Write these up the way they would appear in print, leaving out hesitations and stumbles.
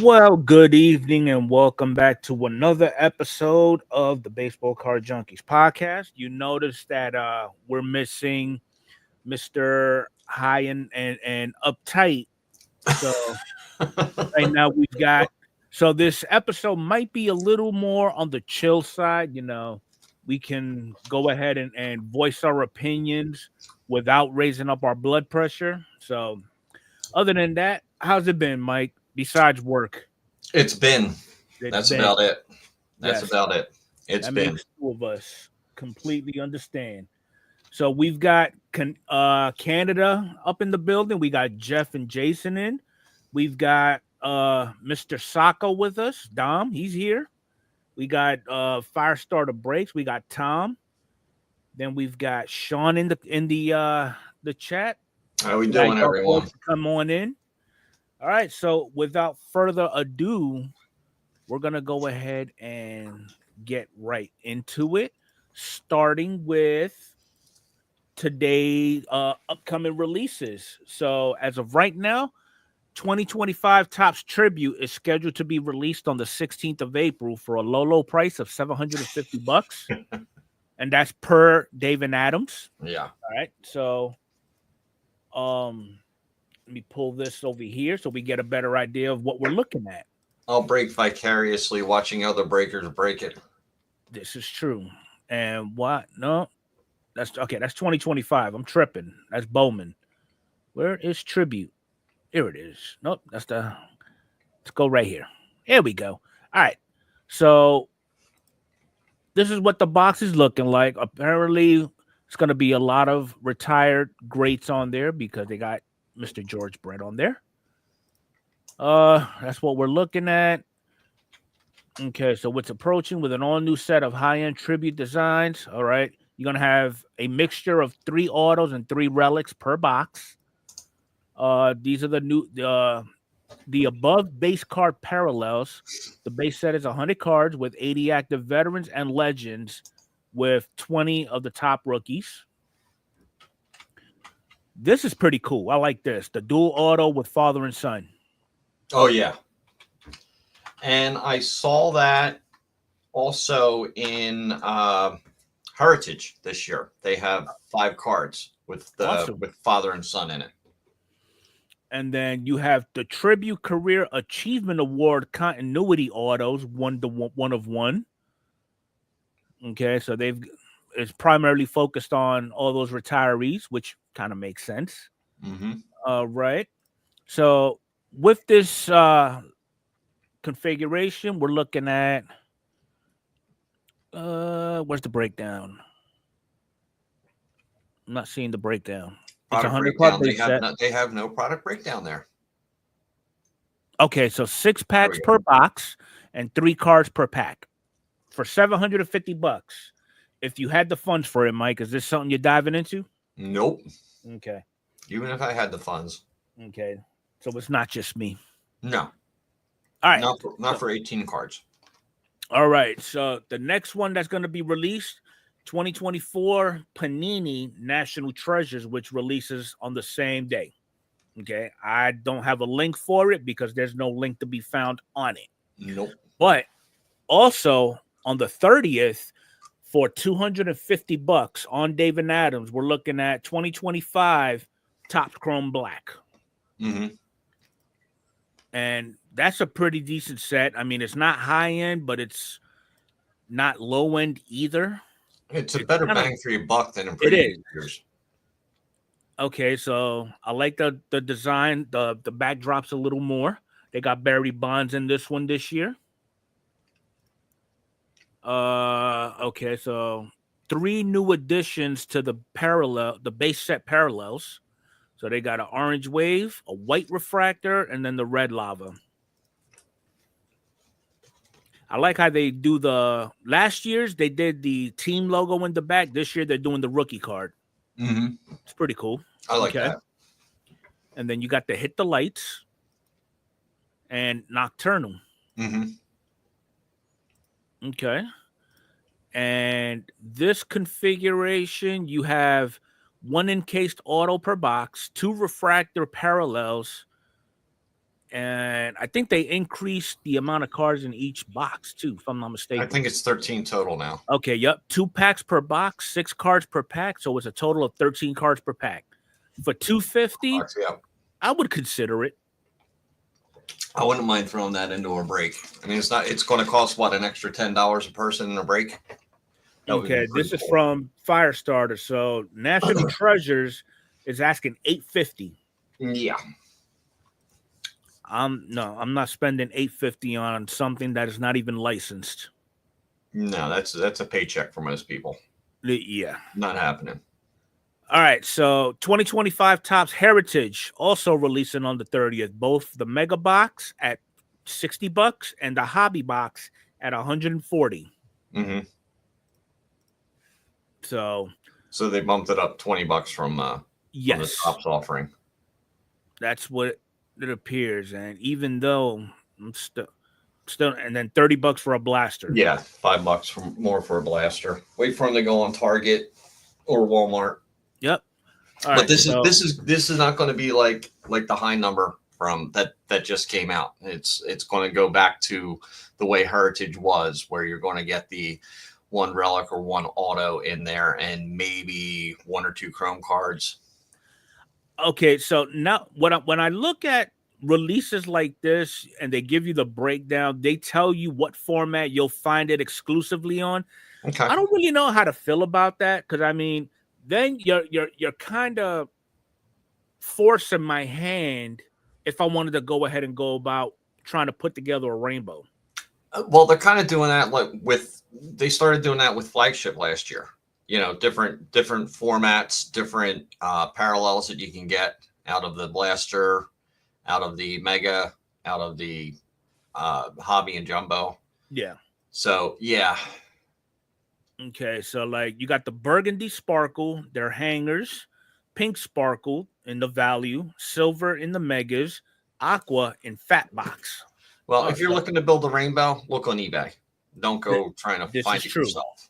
Well, good evening and welcome back to another episode of the Baseball Card Junkies podcast. You notice that we're missing Mr. High and uptight. So right now we've got this episode might be a little more on the chill side, We can go ahead and voice our opinions without raising up our blood pressure. So other than that, how's it been, Mike? Besides work? It's been. It's That's been. about it. That's Yes. about it. It's That been. makes two of us completely understand. So we've got Canada up in the building. We got Jeff and Jason in. We've got Mr. Sacco with us. Dom, he's here. We got Firestarter Breaks. We got Tom. Then we've got Sean in the chat. How we doing, everyone? Come on in. All right. So without further ado, we're gonna go ahead and get right into it, starting with today upcoming releases. So as of right now, 2025 Topps Tribute is scheduled to be released on the 16th of April for a low price of $750. And that's per David Adams. Yeah. All right. So let me pull this over here so we get a better idea of what we're looking at. I'll break vicariously watching other breakers break it. This is true. And what? No, that's okay. That's 2025. I'm tripping. That's Bowman. Where is Tribute? Here it is. Nope. Let's go right here. Here we go. All right. So this is what the box is looking like. Apparently, it's going to be a lot of retired greats on there because they got Mr. George Brett on there. That's what we're looking at. Okay, so what's approaching with an all-new set of high-end tribute designs. All right, you're gonna have a mixture of 3 autos and 3 relics per box. These are the above base card parallels. The base set is 100 cards with 80 active veterans and legends, with 20 of the top rookies. This is pretty cool. I like this. The dual auto with father and son. Oh, yeah. And I saw that also in Heritage this year. They have 5 cards with father and son in it. And then you have the Tribute Career Achievement Award Continuity Autos, 1 of 1. Okay, so it's primarily focused on all those retirees, which kind of makes sense. Mm-hmm. Right. So with this configuration, we're looking at where's the breakdown? I'm not seeing the breakdown. It's 100 card base set. They have no product breakdown there. Okay, so 6 packs per box and 3 cards per pack for $750. If you had the funds for it, Mike, is this something you're diving into? Nope. Okay. Even if I had the funds. Okay. So it's not just me. No. All right. Not for 18 cards. All right. So the next one that's going to be released, 2024 Panini National Treasures, which releases on the same day. Okay. I don't have a link for it because there's no link to be found on it. Nope. But also on the 30th, for $250 on David Adams, we're looking at 2025 Topps Chrome Black. Mm-hmm. And that's a pretty decent set. I mean, it's not high end, but it's not low end either. It's a better bang for your buck than in previous years. Okay, so I like the design. The backdrop's a little more. They got Barry Bonds in this one this year. Okay, so 3 new additions to the base set parallels. So they got an orange wave, a white refractor, and then the red lava. I like how they do last year's they did the team logo in the back. This year they're doing the rookie card. Mm-hmm. It's pretty cool. I like that. And then you got the Hit the Lights and Nocturnal. Mm-hmm. Okay. And this configuration, you have 1 encased auto per box, 2 refractor parallels, And I think they increased the amount of cards in each box too, if I'm not I mistaken. think it's 13 total now. Okay, yep. 2 packs per box, 6 cards per pack. So it's a total of 13 cards per pack. For $250, Yeah. I would consider it. I wouldn't mind throwing that into a break. I mean, it's going to cost what, an extra $10 a person in a break? That would be Okay, this pretty is cool. from Firestarter. So National Treasures is asking $850. Yeah. I'm not spending $850 on something that is not even licensed. No, that's a paycheck for most people. Yeah. Not happening. All right, so 2025 Topps Heritage also releasing on the 30th, both the Mega Box at $60 and the Hobby Box at $140. Mm-hmm. So they bumped it up $20 from the Topps offering. That's what it appears. And even though I'm still, and then $30 for a blaster. Yeah, $5 more for a blaster. Wait for them to go on Target or Walmart. Yep. All but right, this is not going to be like the high number from that just came out. It's going to go back to the way Heritage was, where you're going to get the one relic or one auto in there, and maybe 1 or 2 chrome cards. Okay, so now when I look at releases like this and they give you the breakdown, they tell you what format you'll find it exclusively on. Okay. I don't really know how to feel about that, because I mean, then you're kind of forcing my hand if I wanted to go ahead and go about trying to put together a rainbow. Well, they're kind of doing that they started doing that with Flagship last year. You know, different formats, different parallels that you can get out of the blaster, out of the Mega, out of the Hobby and Jumbo. Yeah. So, yeah. Okay, so like you got the burgundy sparkle, their hangers, pink sparkle in the value, silver in the megas, aqua in fat box. Well, if you're looking to build a rainbow, look on eBay. Don't go trying to find it yourself.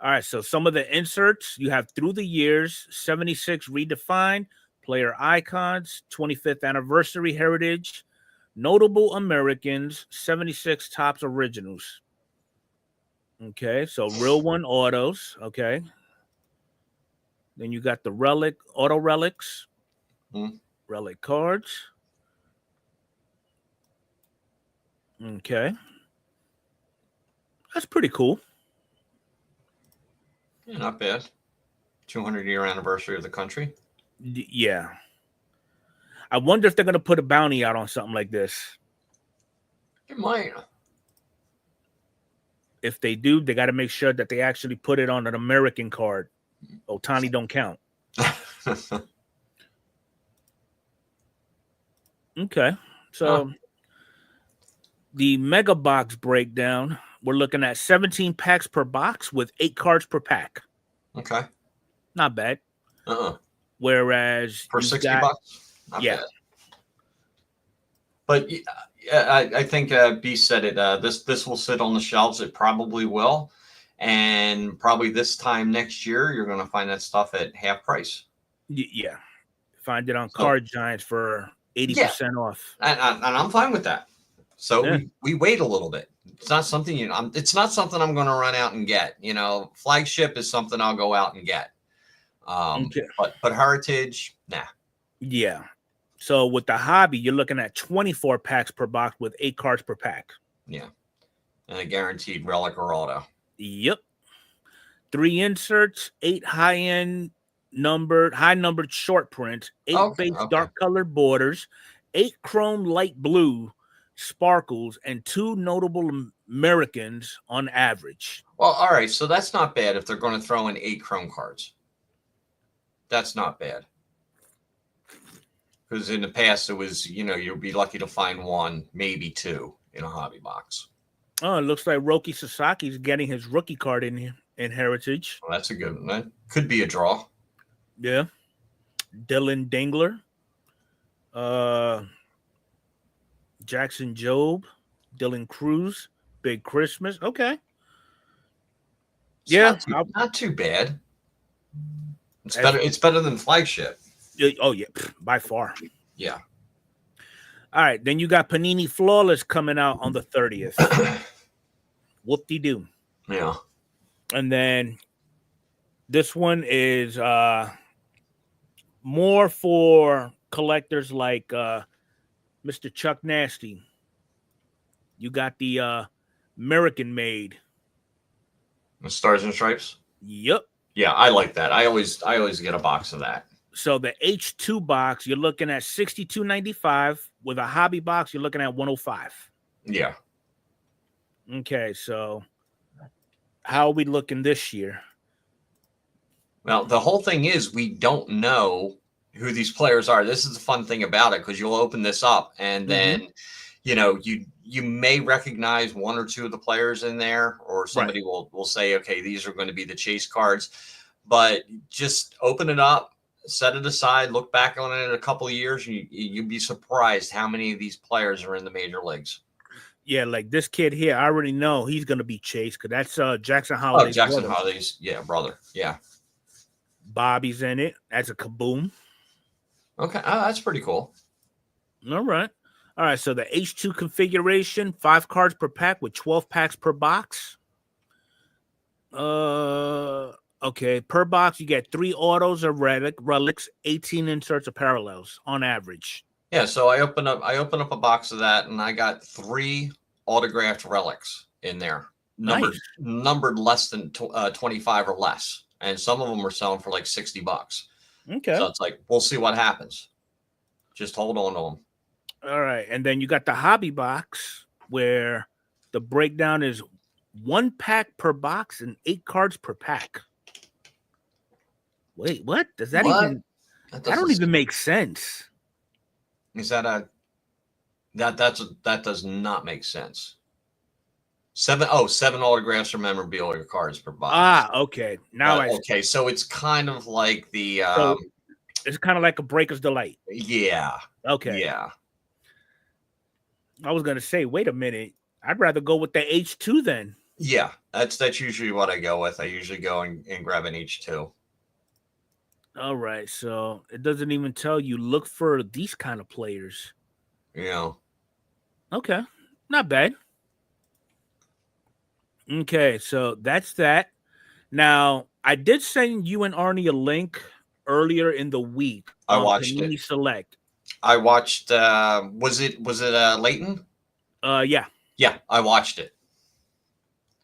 All right, so some of the inserts you have through the years: 76 redefined, player icons, 25th anniversary heritage, notable Americans, 76 Topps originals. Okay, so real one autos. Okay. Then you got the relic, auto relics, relic cards. Okay. That's pretty cool. Yeah, not bad. 200-year anniversary of the country. Yeah. I wonder if they're going to put a bounty out on something like this. It might. If they do, they got to make sure that they actually put it on an American card. Otani don't count. Okay. So the Mega Box breakdown, we're looking at 17 packs per box with 8 cards per pack. Okay. Not bad. Whereas for $60, not bad. But I think B said it. This will sit on the shelves. It probably will, and probably this time next year you're going to find that stuff at half price. Yeah, find it on Card Giants for 80% off, and I'm fine with that. So we wait a little bit. It's not something it's not something I'm going to run out and get. You know, Flagship is something I'll go out and get. But Heritage, nah. Yeah. So with the Hobby, you're looking at 24 packs per box with 8 cards per pack. Yeah. And a guaranteed relic or auto. Yep. 3 inserts, 8 high numbered short print, 8 base dark colored borders, 8 chrome light blue sparkles, and 2 notable Americans on average. Well, all right. So that's not bad if they're going to throw in 8 chrome cards. That's not bad. Because in the past, it was, you'd be lucky to find 1, maybe 2 in a hobby box. Oh, it looks like Roki Sasaki's getting his rookie card in Heritage. Well, that's a good one. That could be a draw. Yeah. Dylan Dingler. Jackson Jobe. Dylan Cruz. Big Christmas. Okay. Not too bad. It's better than Flagship. Oh, yeah. By far. Yeah. All right, then you got Panini Flawless coming out on the 30th. Whoop-de-doo. Yeah. And then this one is more for collectors like Mr. Chuck Nasty. You got the American made. The Stars and Stripes. Yep. Yeah, I like that. I always get a box of that. So the H2 box, you're looking at $62.95. With a hobby box, you're looking at $105. Yeah. Okay, so how are we looking this year? Well, the whole thing is we don't know who these players are. This is the fun thing about it, because you'll open this up and then you may recognize one or two of the players in there, or somebody will say, okay, these are going to be the chase cards. But just open it up, set it aside, look back on it in a couple of years, and you'd be surprised how many of these players are in the major leagues. Yeah, like this kid here, I already know he's going to be chased because that's Jackson Holiday's Jackson brother. Holiday's, brother. Yeah. Bobby's in it as a kaboom. Okay, that's pretty cool. All right. So the H2 configuration, 5 cards per pack with 12 packs per box. Okay, per box you get 3 autos or relics, 18 inserts or parallels on average. Yeah, so I open up a box of that, and I got 3 autographed relics in there, numbered less than 25 or less, and some of them were selling for like $60. Okay, so it's like, we'll see what happens. Just hold on to them. All right, and then you got the hobby box where the breakdown is 1 pack per box and 8 cards per pack. Wait, what? Does that even? That don't even make sense. Is that that does not make sense. 7 autographs or memorabilia cards per box. Okay. Okay, so it's kind of like the so it's kind of like a Breaker's Delight. Yeah. Okay. Yeah. I was gonna say, wait a minute. I'd rather go with the H2 then. Yeah, that's usually what I go with. I usually go and grab an H2. All right, so it doesn't even tell you look for these kind of players. Yeah. Okay, not bad. Okay, so that's that. Now, I did send you and Arnie a link earlier in the week. I watched Panini it. Select. I watched. Was it Leighton? Yeah. Yeah, I watched it.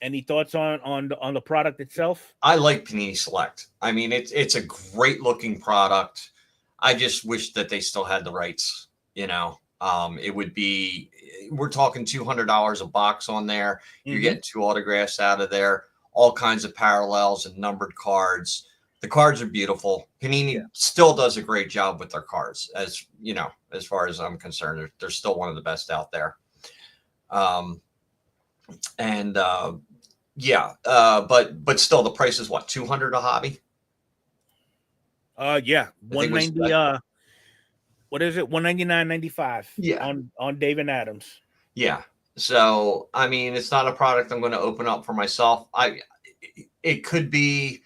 Any thoughts on the product itself? I like Panini Select. I mean, it's a great looking product. I just wish that they still had the rights. It would be. We're talking $200 a box on there. You're getting 2 autographs out of there. All kinds of parallels and numbered cards. The cards are beautiful. Panini still does a great job with their cards. As far as I'm concerned, they're still one of the best out there. But still, the price is what, $200 a hobby? Yeah, 190. What is it? $199.95. Yeah, on David Adams. Yeah. So I mean, it's not a product I'm going to open up for myself. It could be,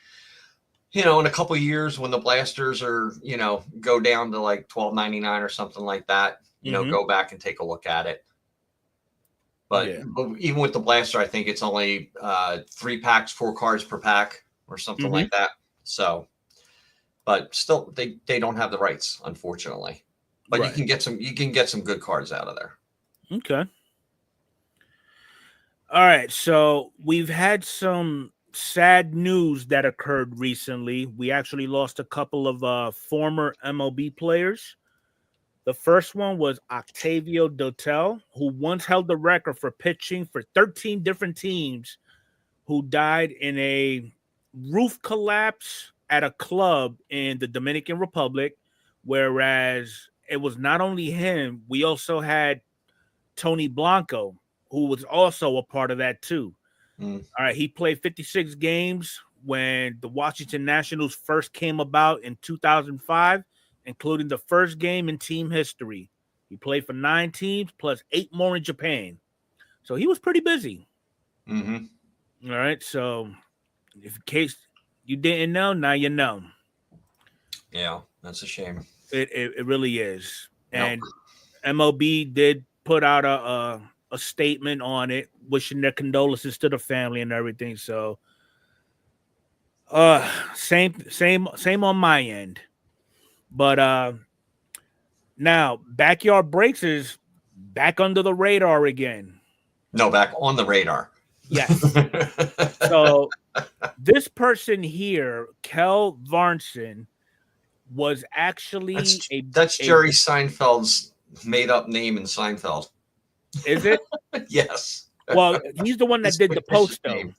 in a couple of years when the blasters are, go down to like $12.99 or something like that. Go back and take a look at it. But even with the blaster, I think it's only 3 packs, 4 cards per pack or something like that. So, but still, they don't have the rights, unfortunately. But you can get some good cards out of there. Okay. All right. So we've had some sad news that occurred recently. We actually lost a couple of former MLB players. The first one was Octavio Dotel, who once held the record for pitching for 13 different teams, who died in a roof collapse at a club in the Dominican Republic. Whereas it was not only him, we also had Tony Blanco, who was also a part of that too. All right, he played 56 games when the Washington Nationals first came about in 2005, including the first game in team history. He played for 9 teams plus 8 more in Japan. So he was pretty busy. All right, so in case you didn't know, now you know. Yeah, that's a shame. It really is. And MLB did put out a statement on it, wishing their condolences to the family and everything. So, same on my end. But now backyard breaks is back under the radar again. No, back on the radar. Yes. So this person here, Kel Varnson, was actually that's Jerry Seinfeld's made up name in Seinfeld. Is it? Yes. Well, he's the one that did the post though. Name.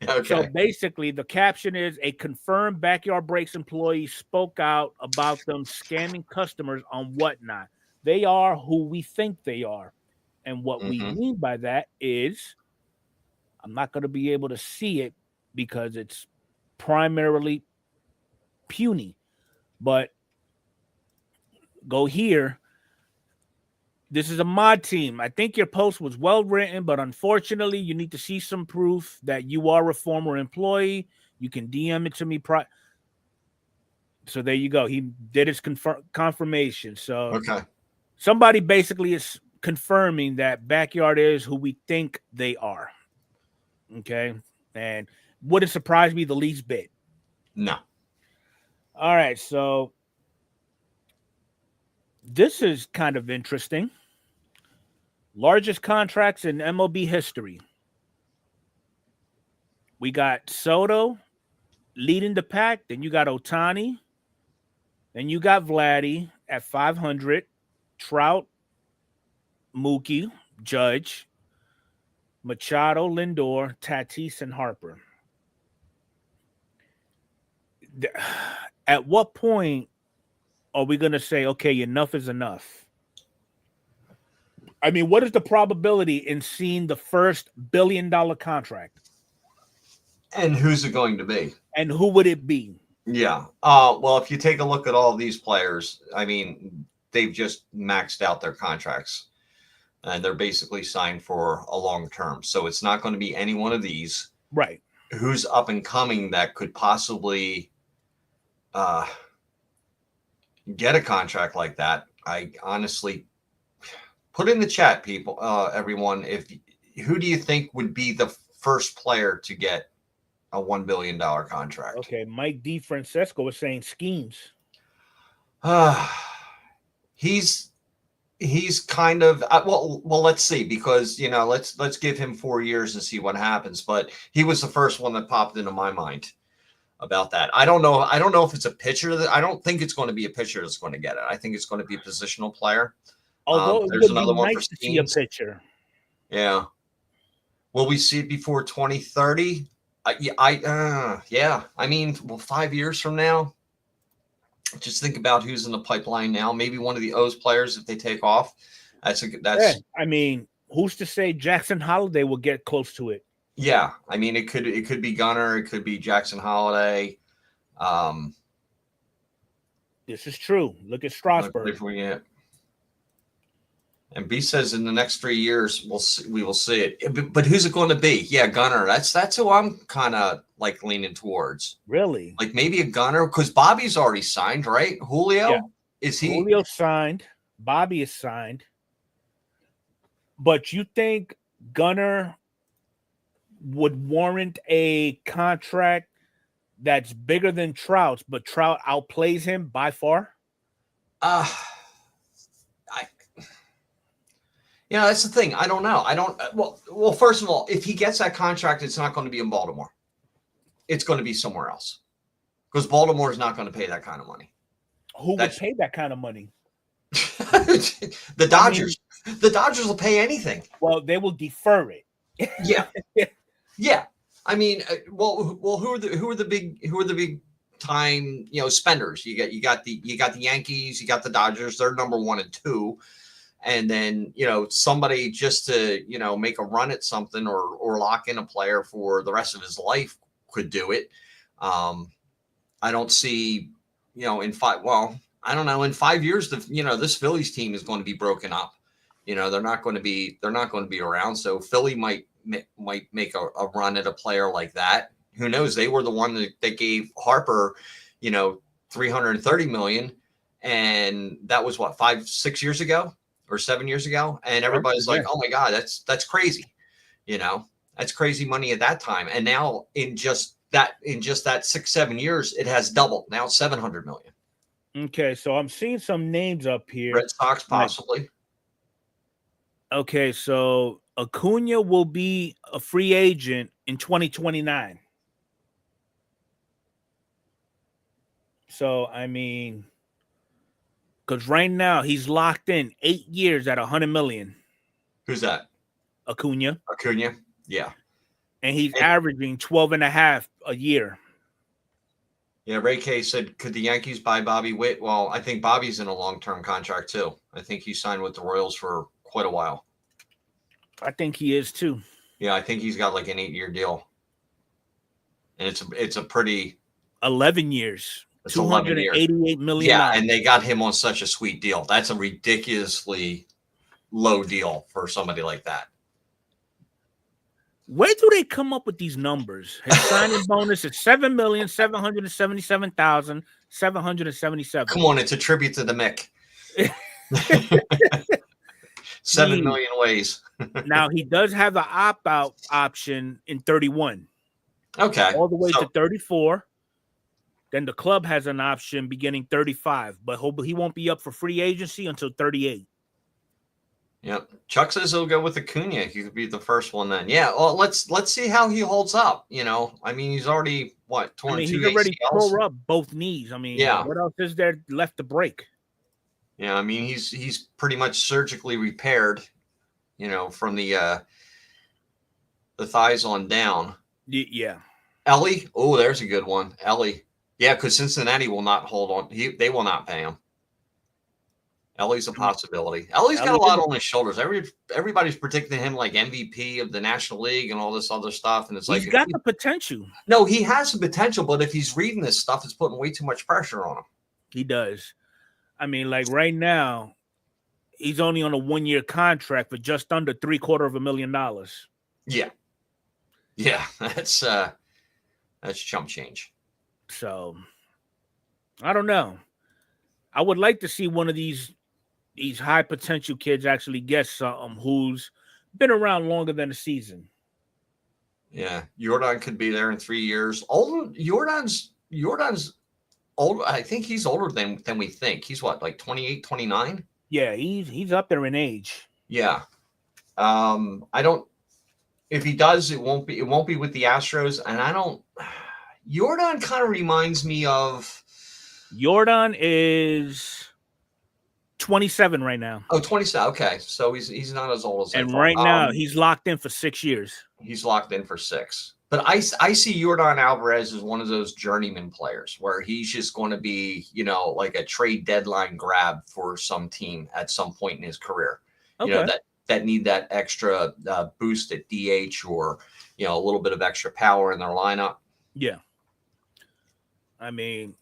Okay. So basically, the caption is a confirmed Backyard Breaks employee spoke out about them scamming customers on whatnot. They are who we think they are. And what we mean by that is I'm not going to be able to see it because it's primarily puny. But go here. This is a mod team. I think your post was well written, but unfortunately, you need to see some proof that you are a former employee. You can DM it to me. So there you go. He did his confirmation. So somebody basically is confirming that Backyard is who we think they are. Okay. And would it surprise me the least bit? No. All right. So this is kind of interesting. Largest contracts in MLB history. We got Soto leading the pack. Then you got Ohtani. Then you got Vladdy at 500. Trout, Mookie, Judge, Machado, Lindor, Tatis, and Harper. At what point are we going to say, okay, enough is enough? I mean, what is the probability in seeing the first $1 billion contract? And who's it going to be? And who would it be? Yeah. Well, if you take a look at all these players, I mean, they've just maxed out their contracts. And they're basically signed for a long term. So it's not going to be any one of these. Right. Who's up and coming that could possibly get a contract like that? I honestly put in the chat, people, everyone, who do you think would be the first player to get a $1 billion contract? Okay, Mike D. Francesco was saying schemes. He's kind of well. Let's see, because let's give him 4 years and see what happens. But he was the first one that popped into my mind about that. I don't know if it's a pitcher. I don't think it's going to be a pitcher that's going to get it. I think it's going to be a positional player. Although there's another one nice for to see a pitcher. Yeah. Will we see it before 2030? Yeah. I mean, 5 years from now. Just think about who's in the pipeline now. Maybe one of the O's players if they take off. Yeah, I mean, who's to say Jackson Holiday will get close to it? Yeah, I mean, it could be Gunnar, it could be Jackson Holiday. This is true. Look at Strasburg. And B says in the next 3 years we will see it. But who's it going to be? Yeah, Gunnar. That's who I'm kind of like leaning towards. Really? Like maybe a Gunnar, because Bobby's already signed, right? Julio? Yeah. Is he? Julio signed. Bobby is signed. But you think Gunnar would warrant a contract that's bigger than Trout's, but Trout outplays him by far? That's the thing. I don't know. Well, first of all, if he gets that contract, it's not going to be in Baltimore. It's going to be somewhere else. Because Baltimore is not going to pay that kind of money. Who would pay that kind of money? The Dodgers. The Dodgers will pay anything. Well, they will defer it. Yeah. Yeah. I mean, who are the big time, spenders? You got the Yankees, you got the Dodgers, they're number 1 and 2. And then, somebody just to, make a run at something or lock in a player for the rest of his life could do it. I don't see, in 5 years, this Phillies team is going to be broken up. They're not going to be around. So Philly might make a run at a player like that. Who knows? They were the one that gave Harper, $330 million. And that was 5-6 years ago. or 7 years ago, and Sure, everybody's like, yeah. "Oh my God, that's crazy," you know, that's crazy money at that time. And now in just that 6-7 years, it has doubled. Now it's 700 million. Okay, so I'm seeing some names up here. Red Sox Like, possibly. okay, so Acuna will be a free agent in 2029. So I mean, because right now he's locked in 8 years at 100 million. Who's that? Acuna. Acuna. Yeah. And he's And, averaging 12 and a half a year. yeah, Ray K said, could the Yankees buy Bobby Witt? Well, I think Bobby's in a long-term contract too. I think he signed with the Royals for quite a while. I think he is too. Yeah, I think he's got like an 8-year deal. And it's a pretty 11 years. It's 11 years. $288 million. Yeah, and they got him on such a sweet deal. That's a ridiculously low deal for somebody like that. Where do they come up with these numbers? His signing bonus is $7,777,777. Come on, it's a tribute to the Mick. 7 million ways. Now he does have the opt-out option in 31. Okay. All the way to 34. Then the club has an option beginning 35, but he won't be up for free agency until 38. Yep. Chuck says he'll go with Acuna. He could be the first one then. Yeah. Well, let's see how he holds up. You know, I mean, he's already torn two he's already ACLs. tore up both knees. I mean, yeah. What else is there left to break? Yeah, I mean, he's pretty much surgically repaired, you know, from the thighs on down. Yeah. Ellie. Oh, there's a good one. Ellie. Yeah, because Cincinnati will not hold on. They will not pay him. Ellie's a possibility. Ellie's got a lot on his shoulders. Everybody's predicting him like MVP of the National League and all this other stuff. And it's like he's got the potential. No, he has the potential, but if he's reading this stuff, it's putting way too much pressure on him. He does. I mean, like right now, he's only on a 1-year contract for just under $750,000. Yeah. Yeah, that's chump change. So I don't know. I would like to see one of these high potential kids actually get something who's been around longer than a season. Yeah, Jordan could be there in 3 years. Jordan's old. I think he's older than we think. He's what, like 28, 29? Yeah, he's up there in age. Yeah. I don't. If he does, it won't be with the Astros. And I don't. Jordan kind of reminds me of. Jordan is 27 right now. Oh, 27. Okay, so he's not as old as. And right now he's locked in for 6 years. He's locked in for 6. But I see Jordan Alvarez as one of those journeyman players where he's just going to be, you know, like a trade deadline grab for some team at some point in his career. Okay. You know, that need that extra boost at DH or, you know, a little bit of extra power in their lineup. Yeah. I mean,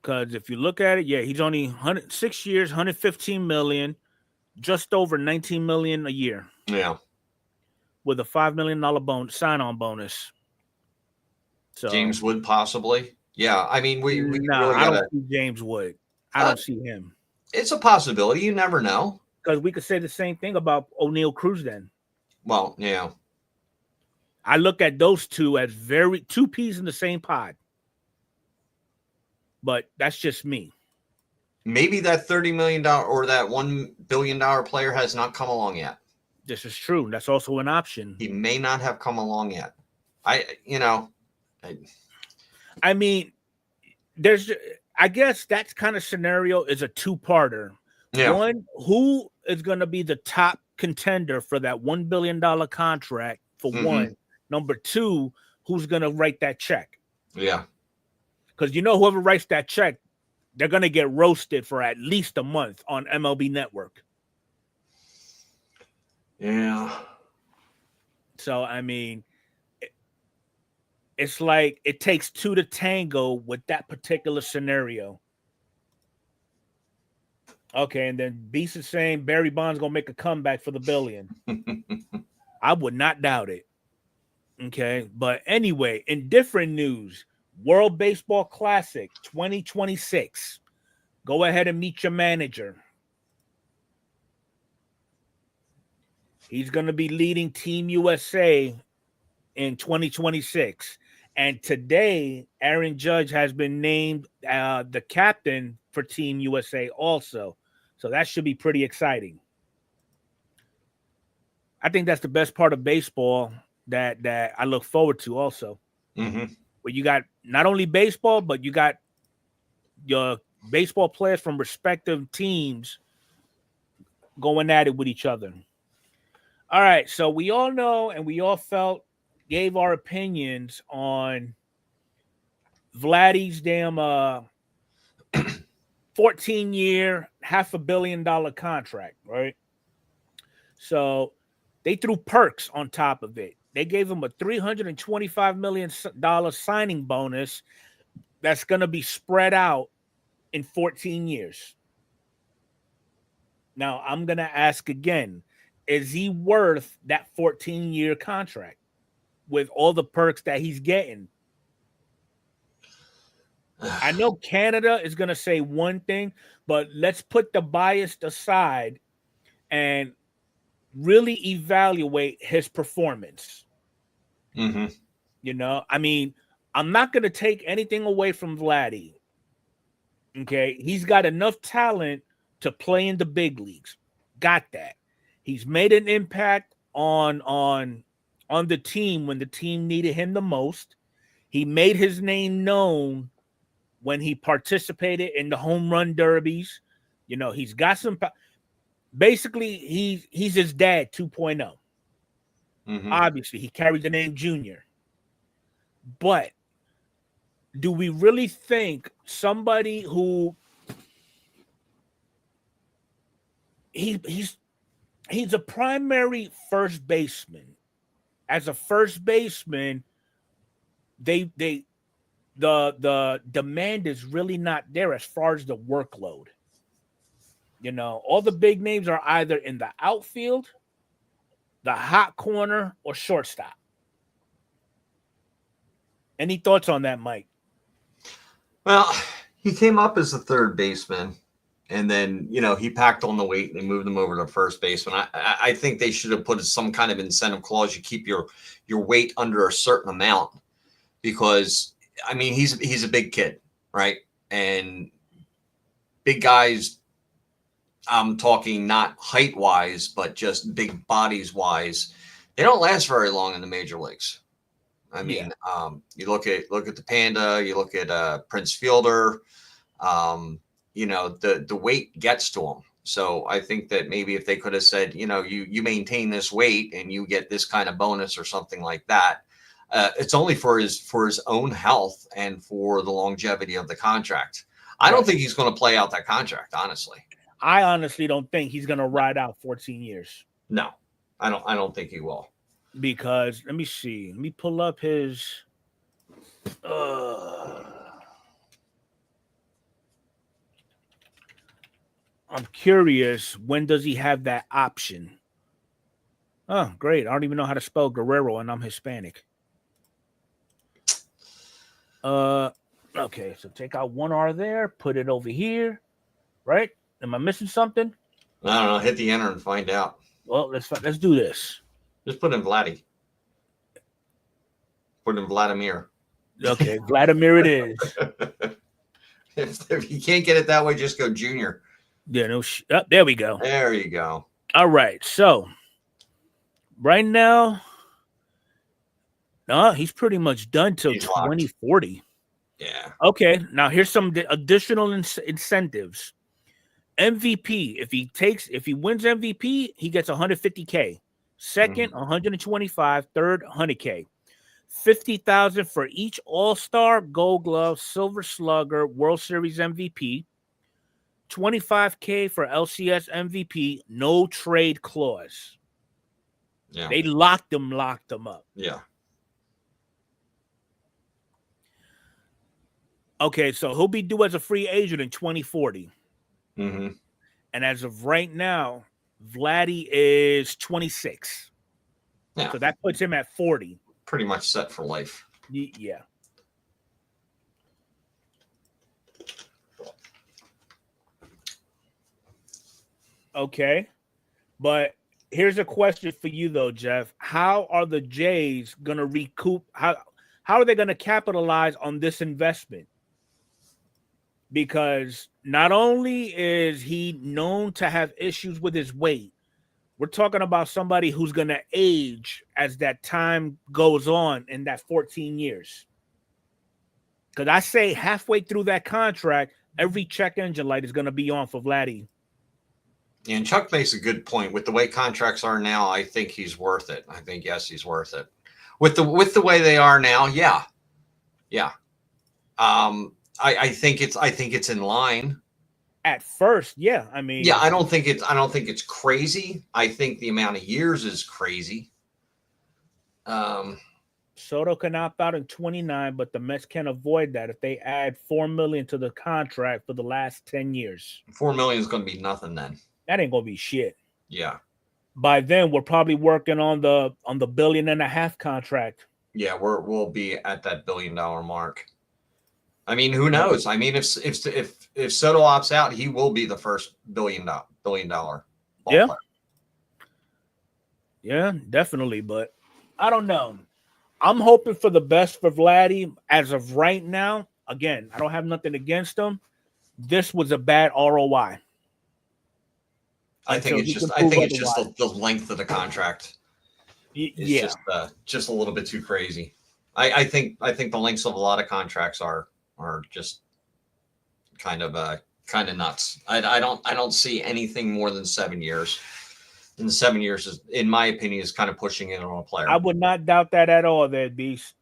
because if you look at it, yeah, he's only 6 years, 115 million, just over 19 million a year. Yeah. With a $5 million sign-on bonus. So James Wood possibly. Yeah, I mean, we really I don't see James Wood. I don't see him. It's a possibility. You never know. Because we could say the same thing about O'Neal Cruz then. Well, yeah. I look at those two as two peas in the same pod. But that's just me. Maybe that $30 million or that $1 billion player has not come along yet. This is true. That's also an option. He may not have come along yet. I mean, I guess that kind of scenario is a two-parter. Yeah. One, who is going to be the top contender for that $1 billion contract for one? Number two, who's going to write that check? Yeah. Because whoever writes that check, they're going to get roasted for at least a month on MLB Network. Yeah. So, I mean, it's like it takes two to tango with that particular scenario. Okay, and then Beast is saying Barry Bonds going to make a comeback for the billion. I would not doubt it. Okay, but anyway, in different news, World Baseball Classic 2026. Go ahead and meet your manager. He's going to be leading Team USA in 2026. And today, Aaron Judge has been named the captain for Team USA also. So that should be pretty exciting. I think that's the best part of baseball that I look forward to also. Mm-hmm. Where you got not only baseball, but you got your baseball players from respective teams going at it with each other. All right, so we all know and we all gave our opinions on Vladdy's damn 14-year, $500 million contract, right? So they threw perks on top of it. They gave him a $325 million signing bonus that's going to be spread out in 14 years. Now, I'm going to ask again, is he worth that 14-year contract with all the perks that he's getting? I know Canada is going to say one thing, but let's put the bias aside and really evaluate his performance. Mm-hmm. You know, I mean, I'm not going to take anything away from Vladdy. Okay, he's got enough talent to play in the big leagues. Got that. He's made an impact on the team when the team needed him the most. He made his name known when he participated in the home run derbies. You know, he's got some. Basically, he's his dad 2.0. Mm-hmm. Obviously, he carried the name Junior. But do we really think somebody who he's a primary first baseman? As a first baseman, the demand is really not there as far as the workload. You know, all the big names are either in the outfield, the hot corner, or shortstop. Any thoughts on that, Mike? Well, he came up as a third baseman, and then he packed on the weight and they moved him over to first baseman. I think they should have put some kind of incentive clause. You keep your weight under a certain amount, because I mean he's a big kid, right? And big guys, I'm talking not height wise, but just big bodies wise, they don't last very long in the major leagues. I mean, you look at the Panda, you look at Prince Fielder, the weight gets to them. So I think that maybe if they could have said, you maintain this weight and you get this kind of bonus or something like that, it's only for his own health and for the longevity of the contract. I don't think he's going to play out that contract, honestly. I honestly don't think he's going to ride out 14 years. No, I don't think he will. Because let me see. Let me pull up his. I'm curious. When does he have that option? Oh, great. I don't even know how to spell Guerrero, and I'm Hispanic. Okay. So take out one R there. Put it over here. Right? Am I missing something? I don't know. Hit the enter and find out. Well, let's do this. Just put in Vladdy. Put in Vladimir. Okay, Vladimir it is. If you can't get it that way, just go Junior. Yeah, no. There we go. There you go. All right. So right now, he's pretty much done till 2040. Yeah. Okay. Now here's some additional incentives. MVP. If he wins MVP, he gets 150K. Second, 125. Third, 100K. 50,000 for each All-Star, Gold Glove, Silver Slugger, World Series MVP. 25K for LCS MVP. No trade clause. Yeah. They locked him up. Yeah. Okay, so he'll be due as a free agent in 2040. Mm-hmm. And as of right now, Vladdy is 26. Yeah. So that puts him at 40. Pretty much set for life. Yeah. Okay. But Here's a question for you though, Jeff. How are the Jays gonna recoup? How are they gonna capitalize on this investment? Because not only is he known to have issues with his weight, we're talking about somebody who's gonna age as that time goes on in that 14 years. Because I say halfway through that contract, every check engine light is gonna be on for Vladdy. And Chuck makes a good point. With the way contracts are now, I think he's worth it. I think yes, he's worth it. With the way they are now, yeah. I think it's in line. At first, yeah. I mean, yeah, I don't think it's crazy. I think the amount of years is crazy. Soto can opt out in 29, but the Mets can avoid that if they add $4 million to the contract for the last 10 years. $4 million is going to be nothing then. That ain't gonna be shit. Yeah. By then, we're probably working on the $1.5 billion contract. Yeah, we'll be at that $1 billion mark. I mean, who knows? I mean, if Soto opts out, he will be the first $1 billion ball player. Yeah, definitely. But I don't know. I'm hoping for the best for Vladdy as of right now. Again, I don't have nothing against him. This was a bad ROI. I think it's just the length of the contract. It's just a little bit too crazy. I think the lengths of a lot of contracts are just kind of nuts. I don't see anything more than 7 years. And 7 years is, in my opinion, is kind of pushing it on a player. I would not doubt that at all, there, Beast.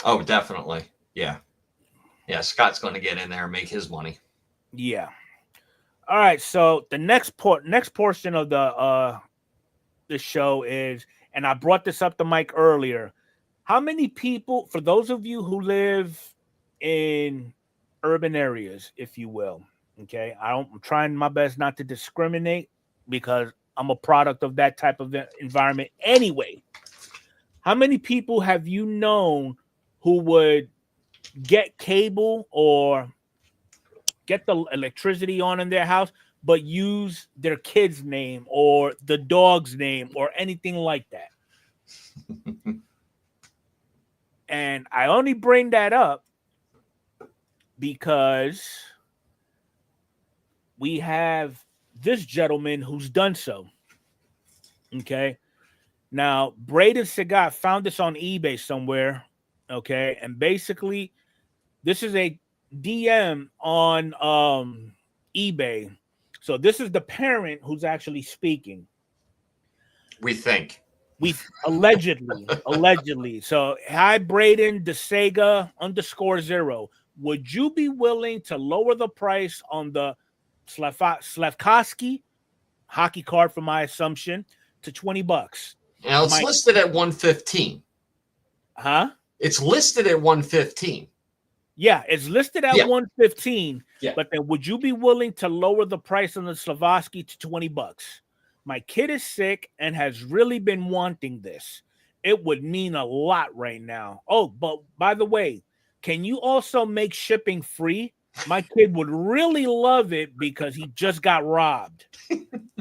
Oh, definitely. Yeah. Scott's going to get in there and make his money. Yeah. All right. So the next portion of the show is, and I brought this up to Mike earlier. How many people, for those of you who live in urban areas, if you will, okay, I'm trying my best not to discriminate because I'm a product of that type of environment anyway. How many people have you known who would get cable or get the electricity on in their house, but use their kid's name or the dog's name or anything like that? And I only bring that up because we have this gentleman who's done so. Okay. Now, Braden Sagat found this on eBay somewhere. Okay. And basically, this is a DM on eBay. So this is the parent who's actually speaking. We think. We allegedly. So, hi, Braden DeSega _0. Would you be willing to lower the price on the Slavkovsky hockey card, for my assumption, to $20? Now it's listed at $115. Huh? It's listed at $115. Yeah, it's listed at $115. Yeah. But then, would you be willing to lower the price on the Slavkovsky to $20? My kid is sick and has really been wanting this. It would mean a lot right now. Oh, but by the way, can you also make shipping free? My kid would really love it because he just got robbed.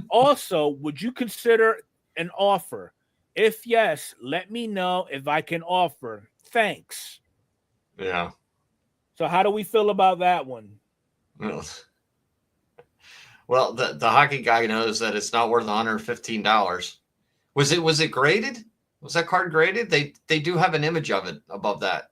Also, would you consider an offer? If yes, let me know if I can offer. Thanks. Yeah. So how do we feel about that one? Well, the hockey guy knows that it's not worth $115. Was it graded? Was that card graded? They do have an image of it above that.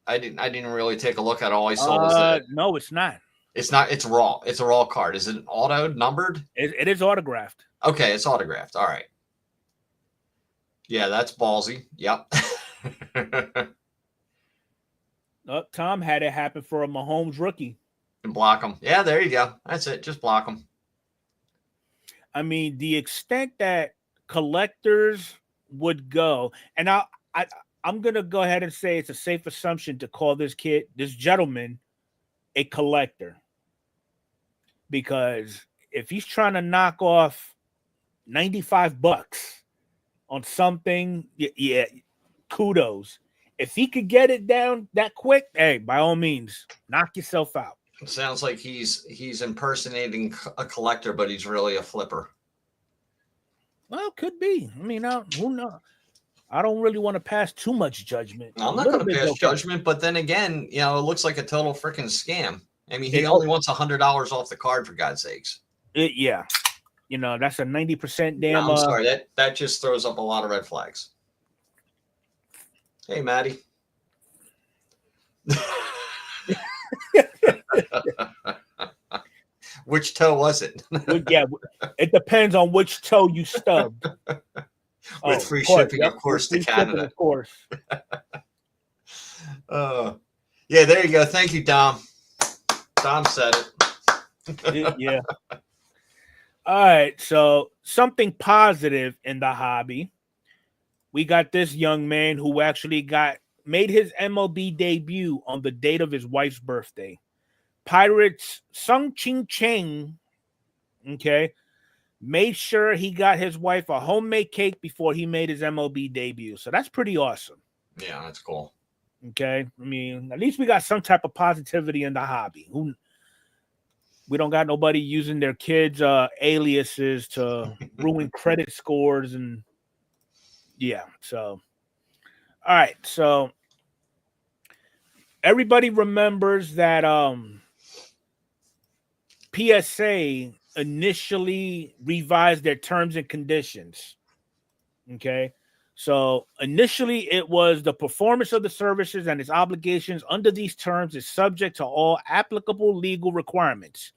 I didn't really take a look at all I saw. Was no, it's not. It's not. It's raw. It's a raw card. Is it auto numbered? It is autographed. Okay, it's autographed. All right. Yeah, that's ballsy. Yep. Tom had it happen for a Mahomes rookie. And block them. Yeah, there you go. That's it. Just block them. I mean, the extent that collectors would go, and I'm going to go ahead and say it's a safe assumption to call this gentleman, a collector. Because if he's trying to knock off $95 on something, yeah, kudos. If he could get it down that quick, hey, by all means, knock yourself out. It sounds like he's impersonating a collector, but he's really a flipper. Well, could be. I mean, who knows? I don't really want to pass too much judgment. A I'm not little going to bit's pass okay. judgment, but then again, you know, it looks like a total freaking scam. I mean, he It, only wants $100 off the card, for God's sakes. yeah, you know, that's a 90% No, damn. I'm sorry. That just throws up a lot of red flags. Hey, Maddie. Which toe was it? Yeah, it depends on which toe you stubbed. With Oh, free of course, shipping, yep, of course, to free shipping, Canada. of course. Yeah, there you go. Thank you, Dom. Dom said it. Yeah. All right, so something positive in the hobby. We got this young man who actually made his MLB debut on the date of his wife's birthday. Pirates Sung Ching Cheng, okay, made sure he got his wife a homemade cake before he made his MLB debut. So that's pretty awesome. Yeah, that's cool. Okay, I mean, at least we got some type of positivity in the hobby. We don't got nobody using their kids' aliases to ruin credit scores and yeah. So, all right. So everybody remembers that PSA initially revised their terms and conditions. Okay. So initially it was the performance of the services and its obligations under these terms is subject to all applicable legal requirements.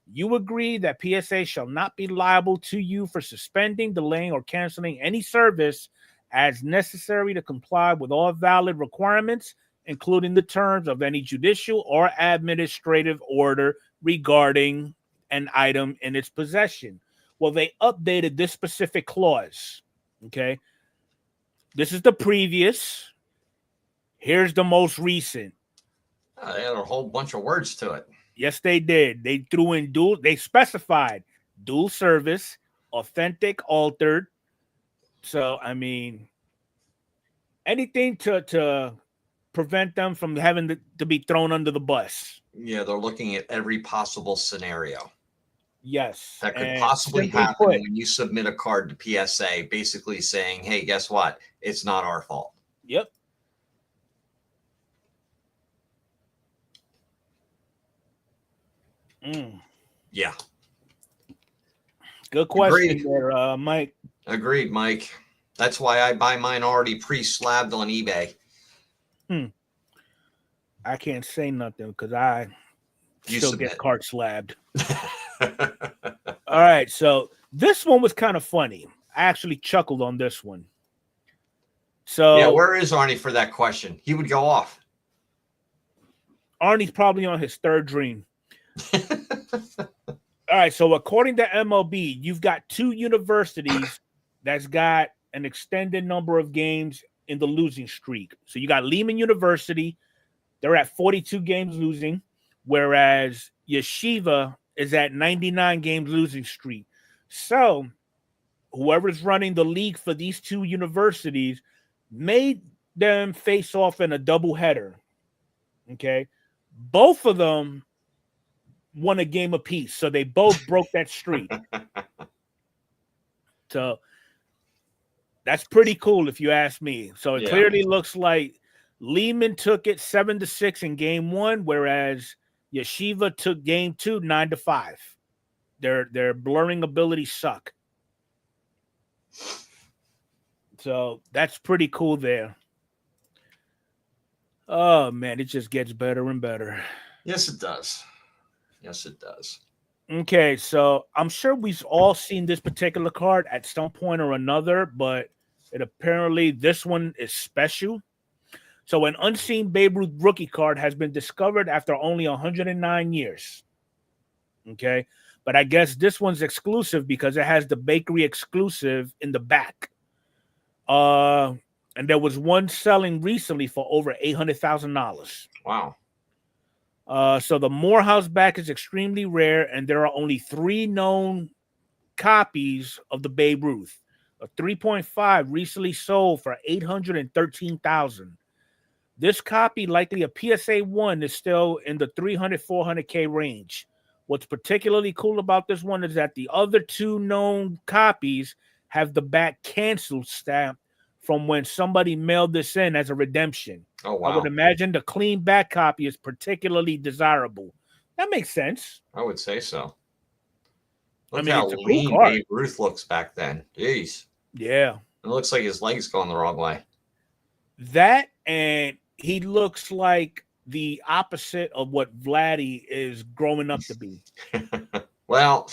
You agree that PSA shall not be liable to you for suspending, delaying, or canceling any service as necessary to comply with all valid requirements, including the terms of any judicial or administrative order regarding an item in its possession. Well, they updated this specific clause. Okay. This is the previous. Here's the most recent. They had a whole bunch of words to it. Yes, they did. They threw in they specified dual service, authentic, altered. So, I mean, anything to prevent them from having to be thrown under the bus. Yeah, they're looking at every possible scenario. Yes. That could and possibly happen put, when you submit a card to PSA, basically saying, hey, guess what? It's not our fault. Yep. Yeah. Good question there, Mike. Agreed, Mike. That's why I buy mine already pre-slabbed on eBay. I can't say nothing because I still get card slabbed. All right, so this one was kind of funny. I actually chuckled on this one. So yeah, where is Arnie for that question? He would go off. Arnie's probably on his third dream. All right, so according to MLB, you've got two universities that's got an extended number of games in the losing streak. So you got Lehman University. They're at 42 games losing, whereas Yeshiva is at 99 games losing streak. So whoever's running the league for these two universities made them face off in a doubleheader. Okay. Both of them won a game apiece. So they both broke that streak. So that's pretty cool if you ask me. So it clearly looks like Lehman took it 7-6 in game one, whereas Yeshiva took game two 9-5. Their blurring abilities suck. So that's pretty cool there. Oh man, it just gets better and better. Yes, it does. Yes, it does. Okay, so I'm sure we've all seen this particular card at some point or another, but apparently this one is special. So an unseen Babe Ruth rookie card has been discovered after only 109 years. Okay, but I guess this one's exclusive because it has the bakery exclusive in the back. And there was one selling recently for over $800,000. Wow. So the Morehouse back is extremely rare, and there are only 3 known copies of the Babe Ruth. A 3.5 recently sold for $813,000. This copy, likely a PSA 1, is still in the 300-400K range. What's particularly cool about this one is that the other 2 known copies have the back canceled stamp from when somebody mailed this in as a redemption. Oh, wow. I would imagine the clean back copy is particularly desirable. That makes sense. I would say so. Look I mean, how it's a cool lean card. Babe Ruth looks back then. Jeez. Yeah. It looks like his leg's going the wrong way. That, and he looks like the opposite of what Vladdy is growing up to be. Well,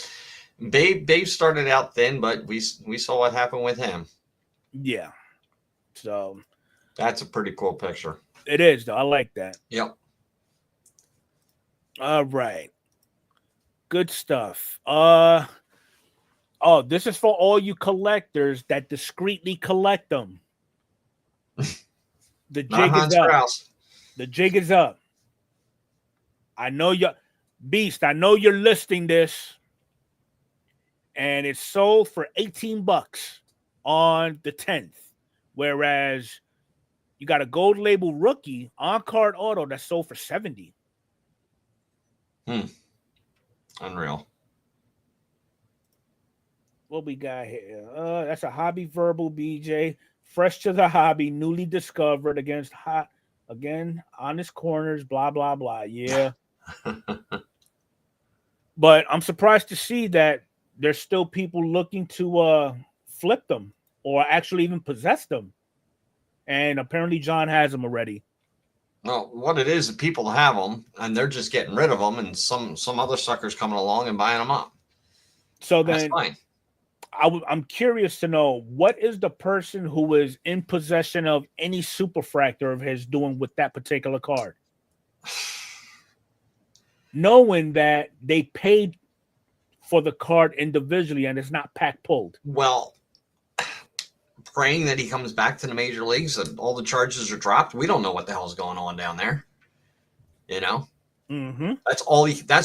Babe started out thin, but we saw what happened with him. Yeah. So that's a pretty cool picture. It is, though. I like that. Yep. All right. Good stuff. This is for all you collectors that discreetly collect them. The jig is up. The jig is up. I know you're Beast. I know you're listing this, and it's sold for $18 on the 10th. Whereas you got a gold label rookie on card auto that sold for $70. Unreal. What we got here? That's a hobby verbal BJ. Fresh to the hobby, newly discovered against honest corners, blah, blah, blah. Yeah. But I'm surprised to see that there's still people looking to flip them or actually even possess them. And apparently John has them already. Well, what it is, people have them, and they're just getting rid of them, and some other suckers coming along and buying them up. So that's then fine. I'm curious to know, what is the person who is in possession of any superfractor of his doing with that particular card? Knowing that they paid for the card individually and it's not pack pulled. Well, praying that he comes back to the major leagues and all the charges are dropped. We don't know what the hell's going on down there. You know? Mm-hmm. That's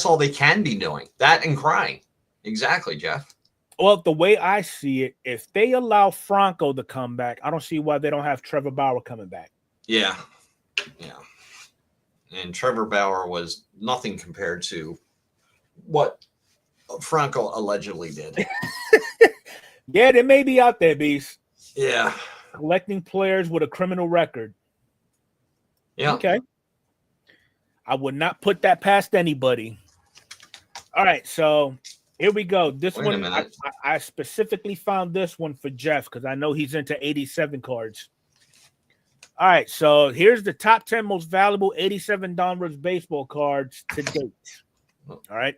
all they can be doing. That and crying. Exactly, Jeff. Well, the way I see it, if they allow Franco to come back, I don't see why they don't have Trevor Bauer coming back. Yeah. Yeah. And Trevor Bauer was nothing compared to what Franco allegedly did. Yeah, they may be out there, Beast. Yeah. Collecting players with a criminal record. Yeah. Okay. I would not put that past anybody. All right, so here we go. This one, I specifically found this one for Jeff because I know he's into 87 cards. All right, so here's the top 10 most valuable 87 Donruss baseball cards to date. All right.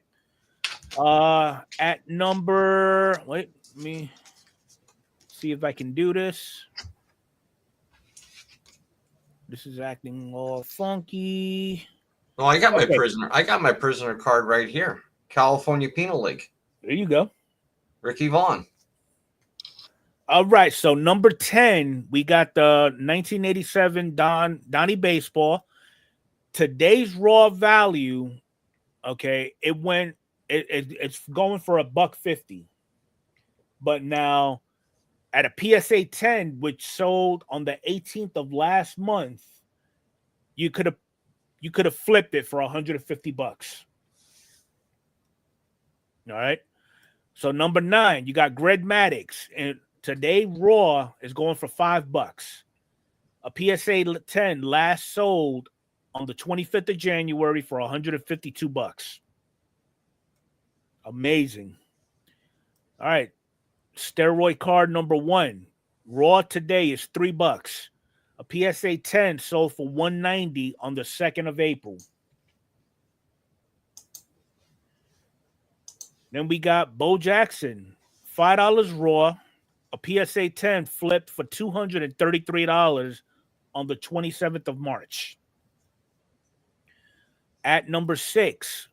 At number, wait, let me see if I can do this. This is acting all funky. Well, I got my prisoner. I got my prisoner card right here. California Penal League. There you go. Ricky Vaughn. All right, so number 10, we got the 1987 Donnie Baseball. Today's raw value, okay, it's going for $150. But now at a PSA 10, which sold on the 18th of last month, you could have flipped it for $150. All right. So number 9, you got Greg Maddux, and today raw is going for $5. A PSA 10 last sold on the 25th of January for $152. Amazing. All right. Steroid card number 1. Raw today is $3. A PSA 10 sold for $190 on the 2nd of April. Then we got Bo Jackson, $5 raw. A PSA 10 flipped for $233 on the 27th of March. At number 6,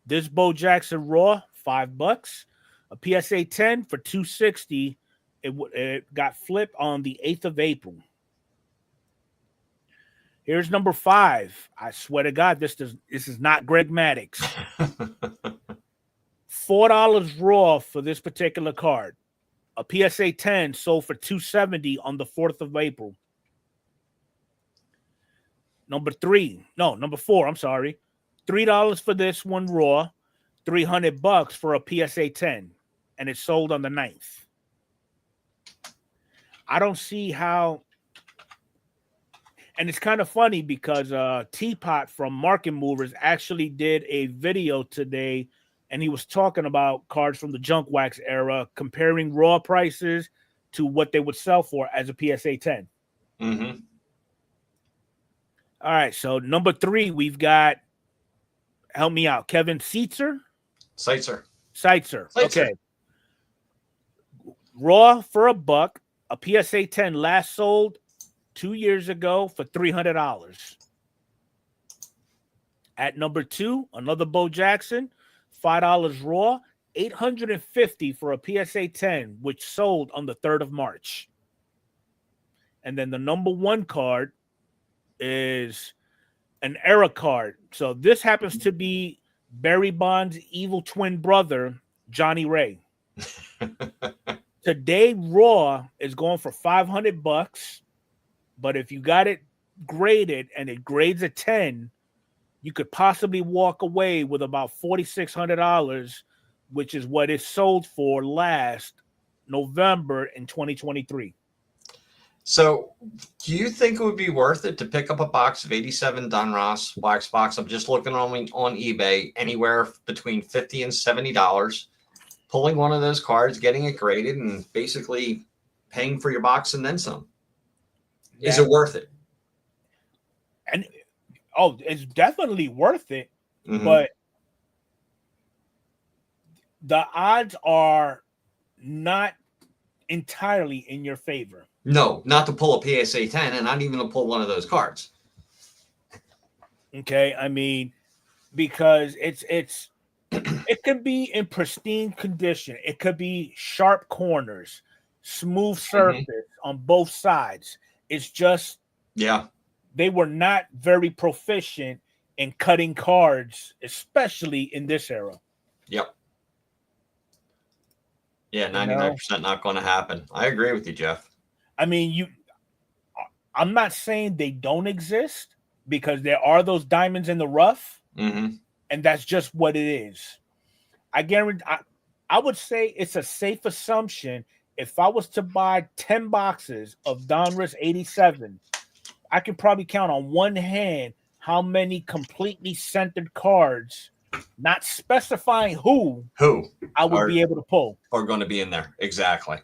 this Bo Jackson raw, $5. A PSA 10 for $260. It got flipped on the 8th of April. Here's number 5. I swear to God, this is not Greg Maddux. $4 raw for this particular card. A PSA 10 sold for $270 on the 4th of April. Number 4, I'm sorry. $3 for this one raw, $300 for a PSA 10, and it sold on the 9th. I don't see how. And it's kind of funny because Teapot from Market Movers actually did a video today, and he was talking about cards from the junk wax era, comparing raw prices to what they would sell for as a PSA 10. Mm-hmm. All right, so number 3, we've got, help me out, Kevin Seitzer. Seitzer. Okay. Raw for $1, a PSA 10 last sold 2 years ago for $300. At number 2, another Bo Jackson, $5 raw, $850 for a PSA 10, which sold on the 3rd of March. And then the number 1 card is an era card. So this happens to be Barry Bonds' evil twin brother, Johnny Ray. Today, raw is going for $500, but if you got it graded and it grades a 10, you could possibly walk away with about $4,600, which is what it sold for last November in 2023. So, do you think it would be worth it to pick up a box of 87 Donruss wax box? I'm just looking on eBay, anywhere between $50 and $70. Pulling one of those cards, getting it graded, and basically paying for your box and then some. Yeah. Is it worth it? And it's definitely worth it, but the odds are not entirely in your favor. No, not to pull a PSA 10 and not even to pull one of those cards. Okay, I mean, because it's it could be in pristine condition. It could be sharp corners, smooth surface on both sides. It's just they were not very proficient in cutting cards, especially in this era. Yep. Yeah, 99% not going to happen. I agree with you, Jeff. I mean, I'm not saying they don't exist, because there are those diamonds in the rough, and that's just what it is. I guarantee. I would say it's a safe assumption. If I was to buy 10 boxes of Donruss 87, I could probably count on one hand how many completely centered cards, not specifying who I would be able to pull, are going to be in there. Exactly.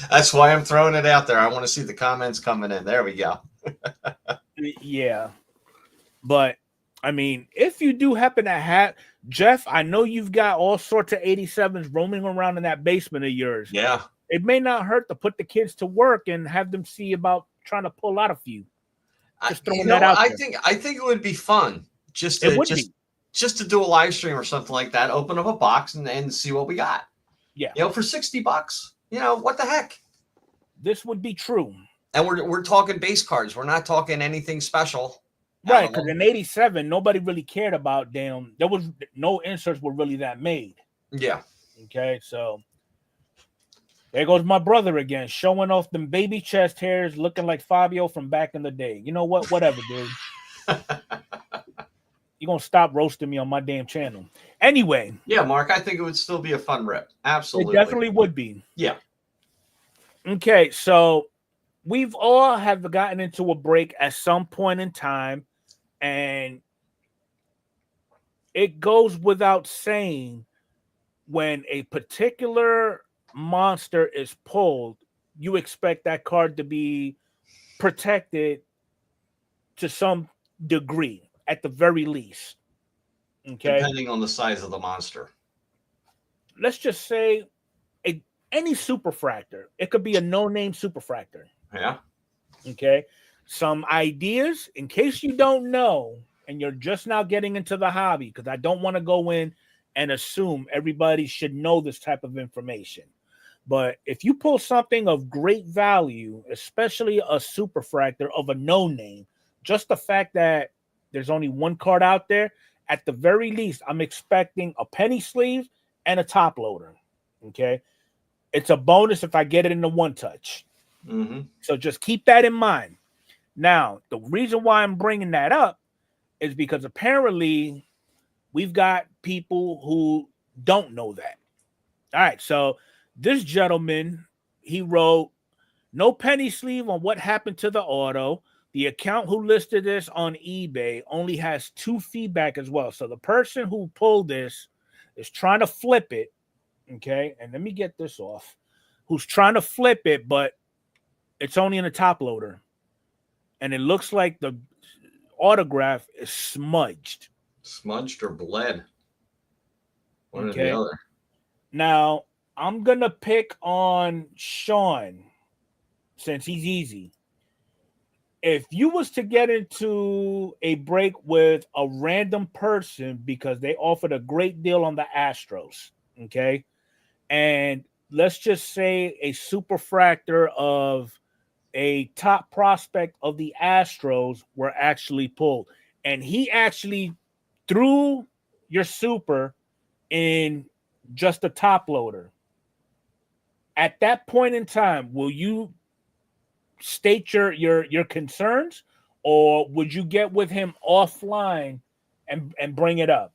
That's why I'm throwing it out there. I want to see the comments coming in. There we go. Yeah. But I mean, if you do happen to have, Jeff, I know you've got all sorts of 87s roaming around in that basement of yours. Yeah. It may not hurt to put the kids to work and have them see about trying to pull out a few. Just throwing that out there. I think it would be fun just to do a live stream or something like that. Open up a box and see what we got. Yeah. For $60, what the heck? This would be true. And we're talking base cards. We're not talking anything special. Right, because in 87, nobody really cared about there was no inserts were really that made. Yeah. Okay, so there goes my brother again, showing off them baby chest hairs, looking like Fabio from back in the day. You know what? Whatever, dude. You're going to stop roasting me on my damn channel. Anyway. Yeah, Mark, I think it would still be a fun rip. Absolutely. It definitely would be. Yeah. Okay, so we've all have gotten into a break at some point in time, and it goes without saying, when a particular monster is pulled, you expect that card to be protected to some degree, at the very least. Okay, depending on the size of the monster. Let's just say any superfractor. It could be a no-name superfractor. Yeah. Okay. Some ideas, in case you don't know, and you're just now getting into the hobby, because I don't want to go in and assume everybody should know this type of information. But if you pull something of great value, especially a superfractor of a no-name, just the fact that there's only one card out there, at the very least, I'm expecting a penny sleeve and a top loader. Okay. It's a bonus if I get it in the one touch. So just keep that in mind. Now, the reason why I'm bringing that up is because apparently we've got people who don't know that. All right, so this gentleman, he wrote, no penny sleeve on what happened to the auto. The account who listed this on eBay only has 2 feedback as well. So the person who pulled this is trying to flip it. Okay. And let me get this off. Who's trying to flip it, but it's only in a top loader. And it looks like the autograph is smudged. Smudged or bled. One or Okay. the other. Now, I'm going to pick on Sean since he's easy. If you was to get into a break with a random person because they offered a great deal on the Astros, okay, and let's just say a superfractor of a top prospect of the Astros were actually pulled, and he actually threw your super in just a top loader. At that point in time, will you state your concerns, or would you get with him offline and bring it up?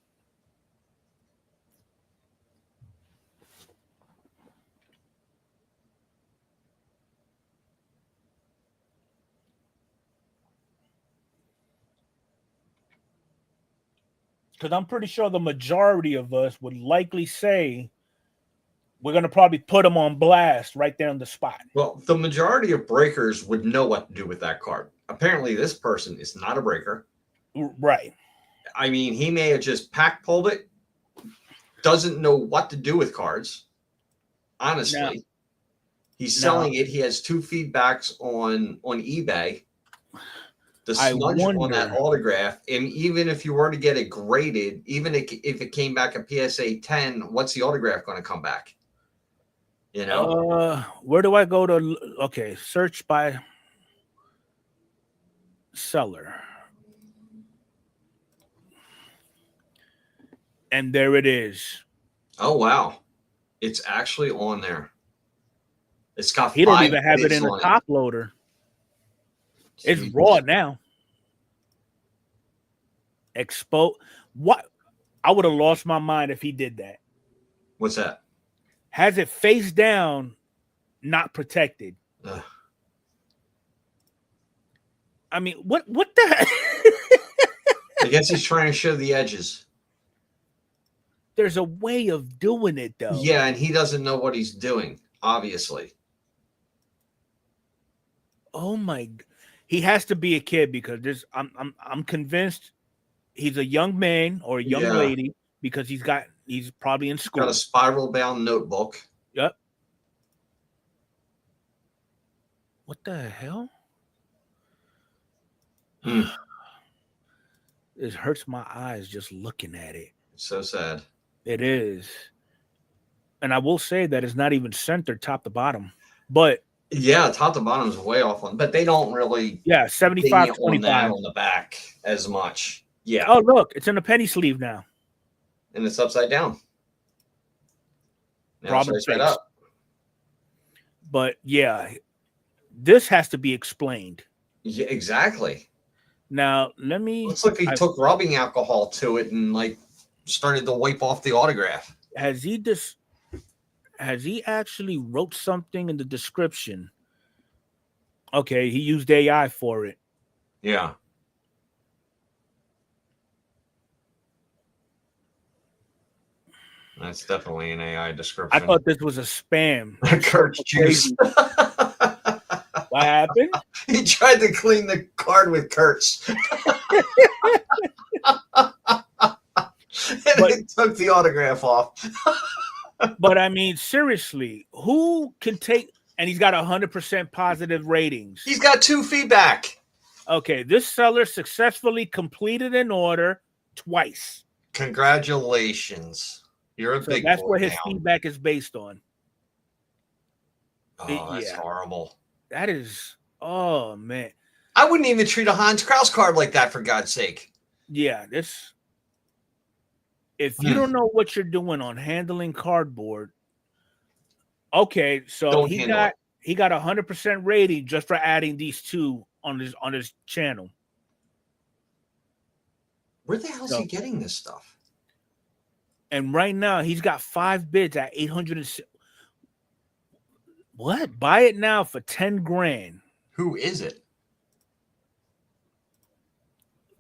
Because I'm pretty sure the majority of us would likely say we're going to probably put him on blast right there on the spot. Well, the majority of breakers would know what to do with that card. Apparently, this person is not a breaker. Right. I mean, he may have just pack pulled it, doesn't know what to do with cards. Honestly, now, he's selling it. He has 2 feedbacks on eBay. The smudge on that autograph, and even if you were to get it graded, even if it came back a PSA 10, what's the autograph going to come back? You know, where do I go to? Okay, search by seller, and there it is. Oh wow, it's actually on there. It's got. He don't even have it in a top loader. It's raw now. What? I would have lost my mind if he did that. What's that? Has it face down, not protected. Ugh. I mean, what the? I guess he's trying to show the edges. There's a way of doing it, though. Yeah, and he doesn't know what he's doing, obviously. Oh my! He has to be a kid because I'm convinced he's a young man or a young lady because he's probably in school. Got a spiral bound notebook. Yep. What the hell? It hurts my eyes just looking at it. It's so sad. It is. And I will say that it's not even centered top to bottom. But yeah, top to bottom is way off on, but they don't really 75 25 on the back as much. Yeah. Oh, look, it's in a penny sleeve now. And it's upside down. Now it's right up. But yeah, this has to be explained. Yeah, exactly. Now, let me. Looks like he took rubbing alcohol to it and started to wipe off the autograph. Has he actually wrote something in the description? Okay, he used AI for it. Yeah. That's definitely an AI description. I thought this was a spam. Kurt's juice. What happened? He tried to clean the card with Kurt's. And it took the autograph off. But I mean, seriously, who can take? And he's got 100% positive ratings. He's got 2 feedback. Okay, this seller successfully completed an order twice. Congratulations. You're a big boy. That's what his feedback is based on. Oh, that's horrible. That is, oh, man. I wouldn't even treat a Hans Kraus card like that, for God's sake. Yeah, this. If you don't know what you're doing on handling cardboard, okay, so he got 100% rating just for adding these 2 on his channel. Where the hell is he getting this stuff? And right now he's got 5 bids at 800. What? Buy it now for 10 grand. Who is it?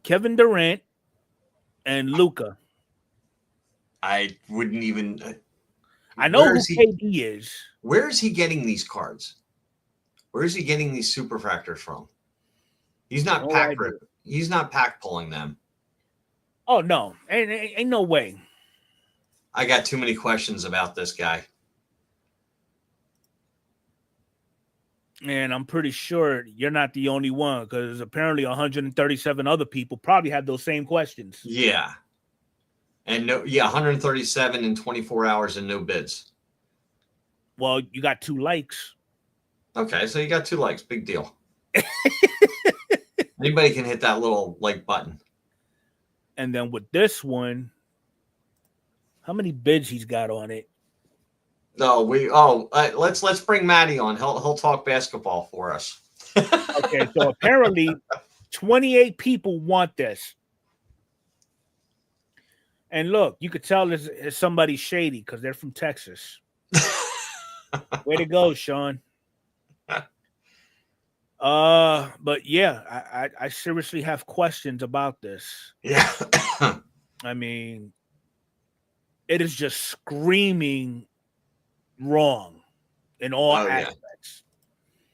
Kevin Durant and Luca. I wouldn't even. I know Where who is he? KD is. Where is he getting these cards? Where is he getting these superfractors from? He's not No pack idea. He's not pack pulling them. Oh no, ain't no way. I got too many questions about this guy. And I'm pretty sure you're not the only one, because apparently 137 other people probably have those same questions. Yeah. And 137 in 24 hours and no bids. Well, you got 2 likes. Okay, so you got 2 likes. Big deal. Anybody can hit that little like button. And then with this one, how many bids he's got on it? No, let's bring Matty on. He'll talk basketball for us. Okay, so apparently 28 people want this. And look, you could tell this is somebody shady because they're from Texas. Way to go, Sean. But yeah, I seriously have questions about this. Yeah. I mean, it is just screaming wrong in all aspects.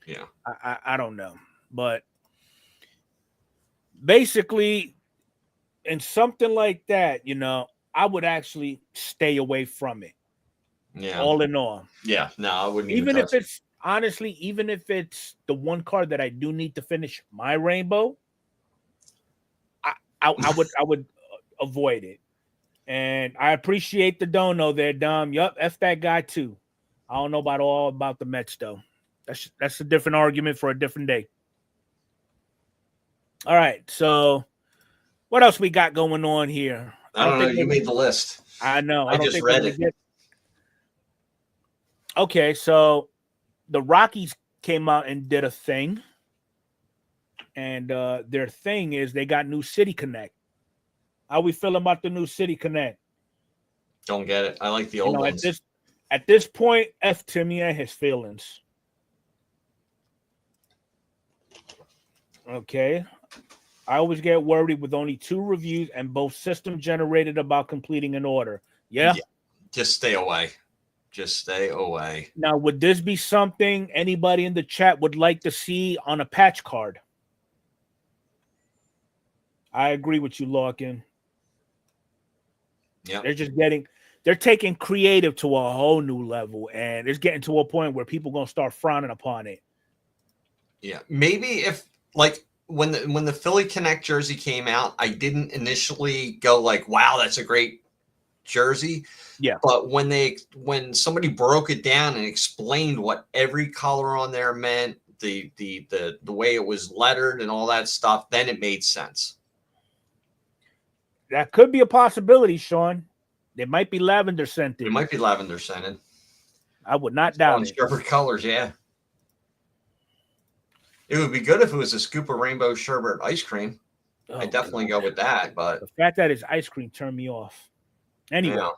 Yeah. I don't know. But basically, in something like that, I would actually stay away from it. Yeah. All in all. Yeah. No, I wouldn't even if it's honestly, even if it's the one card that I do need to finish my rainbow, I would avoid it. And I appreciate the dono there, Dom. Yup, F that guy too. I don't know about the Mets though. That's a different argument for a different day. All right, so what else we got going on here? I don't know. You made the list. I know. I just read it. Okay, so the Rockies came out and did a thing. And their thing is they got new City Connect. How we feel about the new City Connect? Don't get it. I like the old ones. At this point, F Timmy and his feelings. Okay. I always get worried with only 2 reviews and both system generated about completing an order. Yeah. Just stay away. Just stay away. Now, would this be something anybody in the chat would like to see on a patch card? I agree with you, Larkin. Yeah. They're taking creative to a whole new level, and it's getting to a point where people are going to start frowning upon it. Yeah. Maybe if like when the Philly Connect jersey came out, I didn't initially go like, wow, that's a great jersey. Yeah. But when somebody broke it down and explained what every color on there meant, the way it was lettered and all that stuff, then it made sense. That could be a possibility, Sean. It might be lavender scented. It might be lavender scented. I would not doubt it. Sherbet colors, yeah. It would be good if it was a scoop of rainbow sherbet ice cream. I definitely go with that, but the fact that it's ice cream turned me off. Anyway, yeah.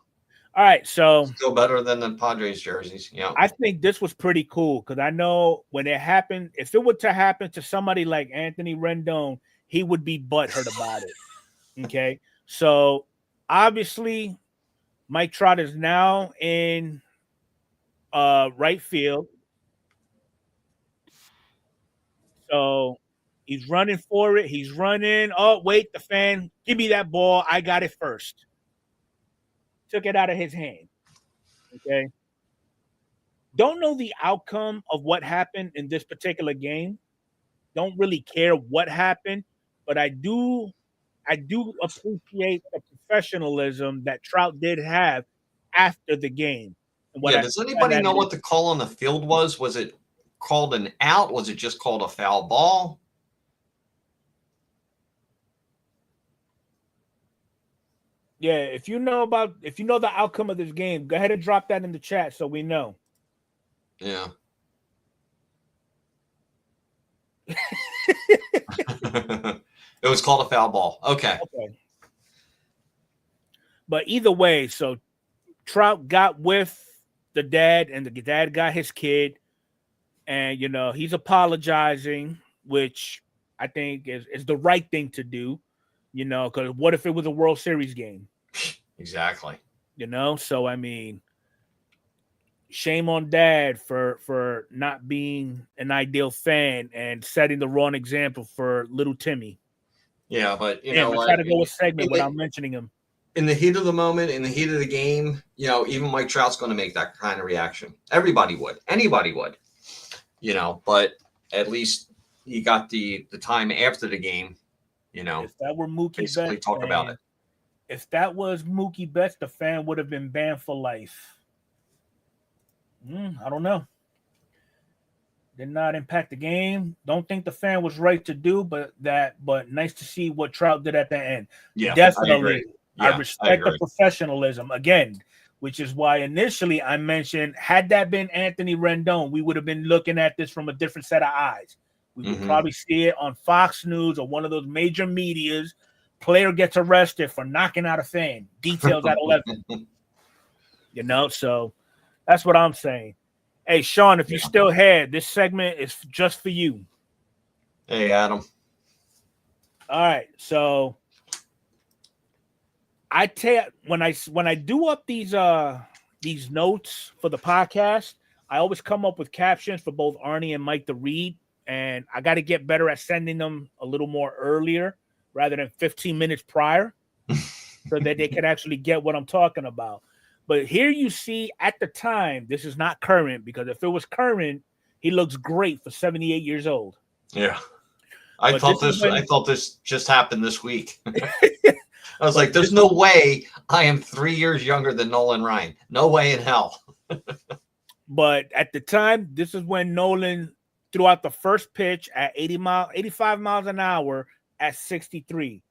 All right, so still better than the Padres jerseys. Yeah, I think this was pretty cool because I know when it happened, if it were to happen to somebody like Anthony Rendon, he would be butthurt about it. Okay, so obviously Mike Trout is now in right field. So he's running for it. He's running. Oh, wait, the fan, give me that ball. I got it first. Took it out of his hand. Okay. Don't know the outcome of what happened in this particular game. Don't really care what happened, but I do appreciate the professionalism that Trout did have after the game. Does anybody know what the call on the field was? Was it called an out? Was it just called a foul ball? Yeah, if you know the outcome of this game, go ahead and drop that in the chat so we know. Yeah. It was called a foul ball. Okay. But either way, so Trout got with the dad, and the dad got his kid, and he's apologizing, which I think is the right thing to do. Because what if it was a World Series game? Exactly. So I mean, shame on dad for not being an ideal fan and setting the wrong example for little Timmy. Yeah, but Damn, I tried to go a segment without mentioning him. In the heat of the moment, in the heat of the game, even Mike Trout's going to make that kind of reaction. Everybody would. Anybody would. But at least he got the time after the game, If that were Mookie basically Betts, talk about it. If that was Mookie Betts, the fan would have been banned for life. I don't know. Did not impact the game. Don't think the fan was right to do, but nice to see what Trout did at the end. Yeah, definitely. I respect the professionalism again, which is why initially I mentioned, had that been Anthony Rendon, we would have been looking at this from a different set of eyes. We would probably see it on Fox News or one of those major medias. Player gets arrested for knocking out a fan. Details at 11. So that's what I'm saying. Hey, Sean, if you still here, this segment is just for you. Hey, Adam. All right. So I tell when I do up these notes for the podcast, I always come up with captions for both Arnie and Mike to read, and I got to get better at sending them a little more earlier rather than 15 minutes prior, so that they can actually get what I'm talking about. But here you see at the time, this is not current, because if it was current, he looks great for 78 years old. Yeah. I thought this just happened this week. I was like, there's no way I am 3 years younger than Nolan Ryan. No way in hell. But at the time, this is when Nolan threw out the first pitch at 85 miles an hour at 63.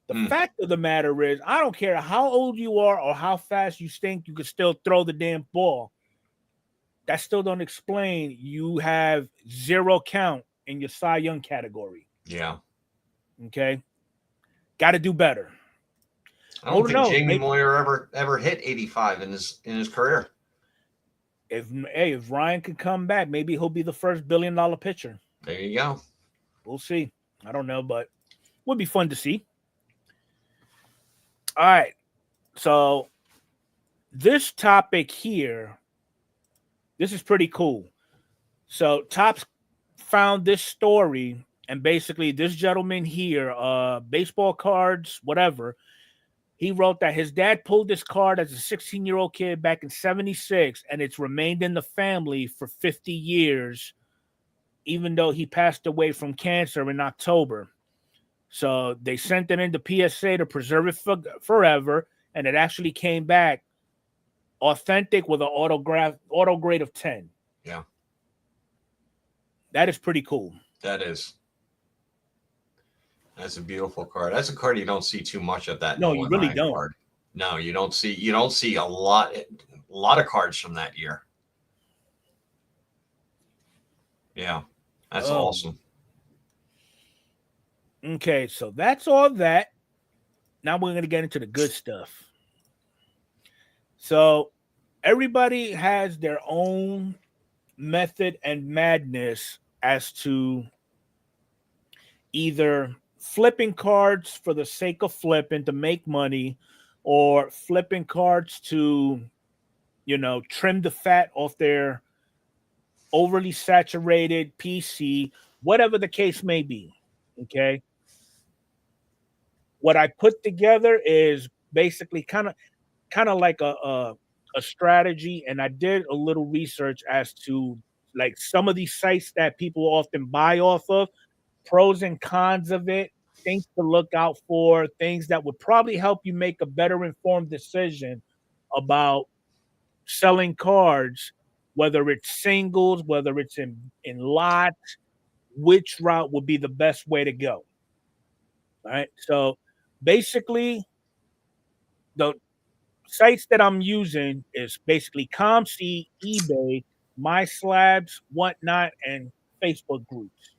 The fact of the matter is, I don't care how old you are or how fast you think you can still throw the damn ball. That still don't explain you have 0 count in your Cy Young category. Yeah. Okay. Got to do better. I don't think Jamie Moyer ever hit 85 in his career. If Ryan can come back, maybe he'll be the first $1 billion pitcher. There you go. We'll see. I don't know, but would be fun to see. All right. So this topic here, this is pretty cool. So Topps found this story, and basically this gentleman here, baseball cards, whatever, he wrote that his dad pulled this card as a 16-year-old kid back in 76, and it's remained in the family for 50 years, even though he passed away from cancer in October. So they sent it into PSA to preserve it forever, and it actually came back authentic with an auto grade of 10. Yeah. That is pretty cool. That is. That's a beautiful card. That's a card you don't see too much of that. No, you really don't. Card. No, you don't see a lot of cards from that year. Yeah. That's awesome. Okay, so that's all that. Now we're going to get into the good stuff. So everybody has their own method and madness as to either flipping cards for the sake of flipping to make money, or flipping cards to, trim the fat off their overly saturated PC, whatever the case may be. Okay. What I put together is basically kind of like a strategy, and I did a little research as to like some of these sites that people often buy off of, pros and cons of it, things to look out for, things that would probably help you make a better informed decision about selling cards, whether it's singles, whether it's in lots, which route would be the best way to go. All right. So basically, the sites that I'm using is basically ComC, eBay, My Slabs, Whatnot, and Facebook groups.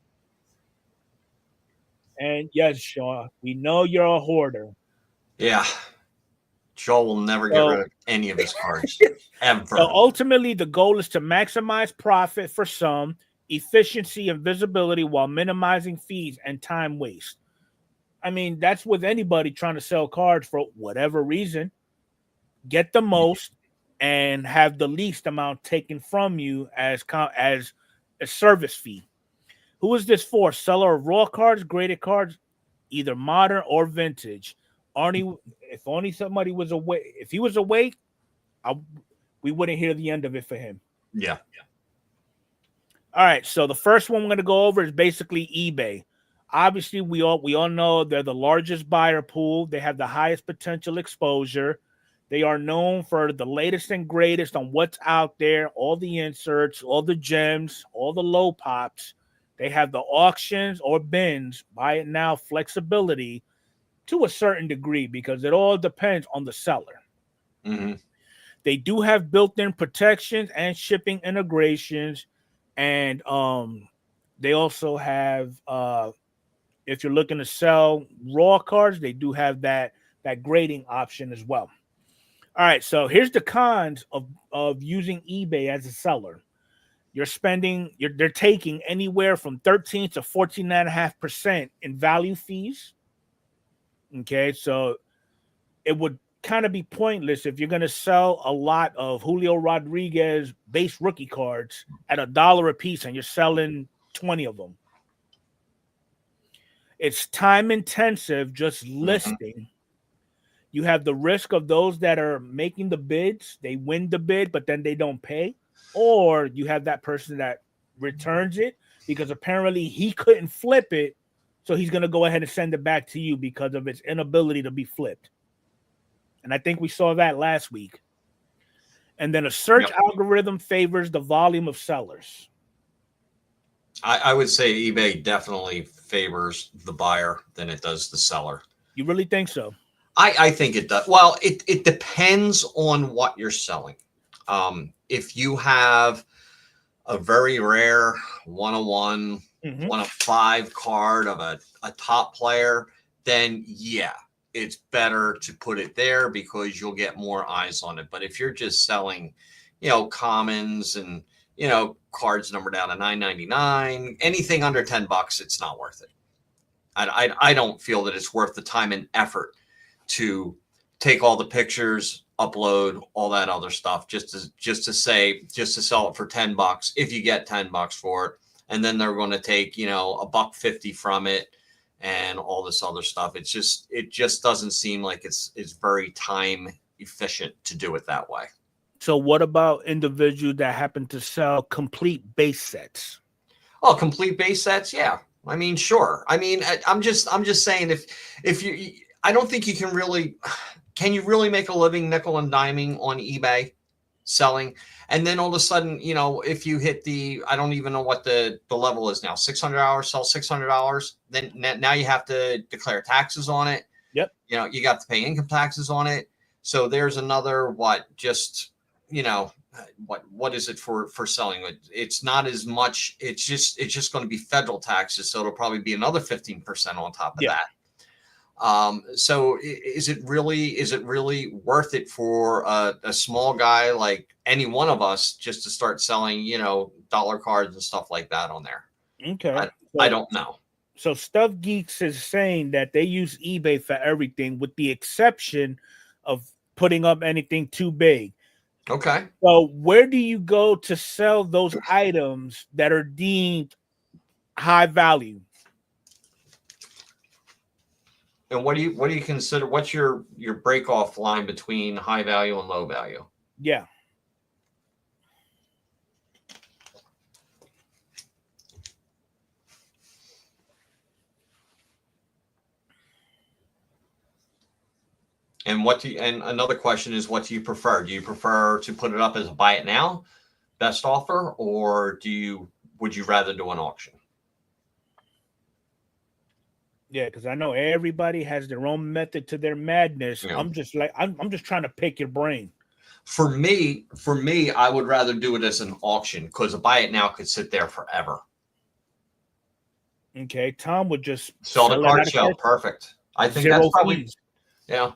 And yes, Sean, we know you're a hoarder. Yeah. Joel will never get rid of any of his cards ever. So ultimately, the goal is to maximize profit for some, efficiency and visibility while minimizing fees and time waste. I mean, that's with anybody trying to sell cards for whatever reason. Get the most and have the least amount taken from you as a service fee. Who is this for? Seller of raw cards, graded cards, either modern or vintage. Arnie, if only somebody was awake. If he was awake, we wouldn't hear the end of it for him. Yeah. All right. So the first one we're going to go over is basically eBay. Obviously, we all know they're the largest buyer pool. They have the highest potential exposure. They are known for the latest and greatest on what's out there, all the inserts, all the gems, all the low pops. They have the auctions or bins, buy it now flexibility to a certain degree because it all depends on the seller. Mm-hmm. They do have built-in protections and shipping integrations, and they also have if you're looking to sell raw cards, they do have that grading option as well. All right, so here's the cons of using eBay as a seller. They're taking anywhere from 13 to 14.5% in value fees. Okay, so it would kind of be pointless if you're going to sell a lot of Julio Rodriguez base rookie cards at $1 a piece and you're selling 20 of them. It's time intensive just listing. Mm-hmm. You have the risk of those that are making the bids. They win the bid, but then they don't pay. Or you have that person that returns it because apparently he couldn't flip it. So he's going to go ahead and send it back to you because of its inability to be flipped. And I think we saw that last week. And then a search algorithm favors the volume of sellers. I would say eBay definitely favors the buyer than it does the seller. You really think so? I think it does. Well, it depends on what you're selling. If you have a very rare 101, 1-of-5 card of a top player, then yeah, it's better to put it there because you'll get more eyes on it. But if you're just selling, commons and, cards numbered down to $9.99, anything under $10, it's not worth it. I don't feel that it's worth the time and effort to take all the pictures, upload all that other stuff just to sell it for $10 if you get $10 for it, and then they're going to take $1.50 from it and all this other stuff. It just doesn't seem like it's very time efficient to do it that way. So what about individuals that happen to sell complete base sets? Oh, complete base sets, yeah. I mean, sure. I mean, I'm just saying if you, I don't think you can really. Can you really make a living nickel and diming on eBay selling? And then all of a sudden, if you hit I don't even know what the level is now, $600, sell $600, then now you have to declare taxes on it. Yep. You got to pay income taxes on it. So there's another, what is it for selling? It's not as much. It's just going to be federal taxes. So it'll probably be another 15% on top of that. So is it really worth it for a small guy like any one of us just to start selling, dollar cards and stuff like that on there? Okay. I don't know. So Stuff Geeks is saying that they use eBay for everything with the exception of putting up anything too big. Okay. So where do you go to sell those items that are deemed high value? And what do you consider? What's your break off line between high value and low value? Yeah. And and another question is, what do you prefer? Do you prefer to put it up as a buy it now, best offer, or would you rather do an auction? Yeah, because I know everybody has their own method to their madness. Yeah. I'm just trying to pick your brain. For me, I would rather do it as an auction because a buy it now could sit there forever. Okay, Tom would just sell the card show. Perfect. I think that's probably fees. Yeah.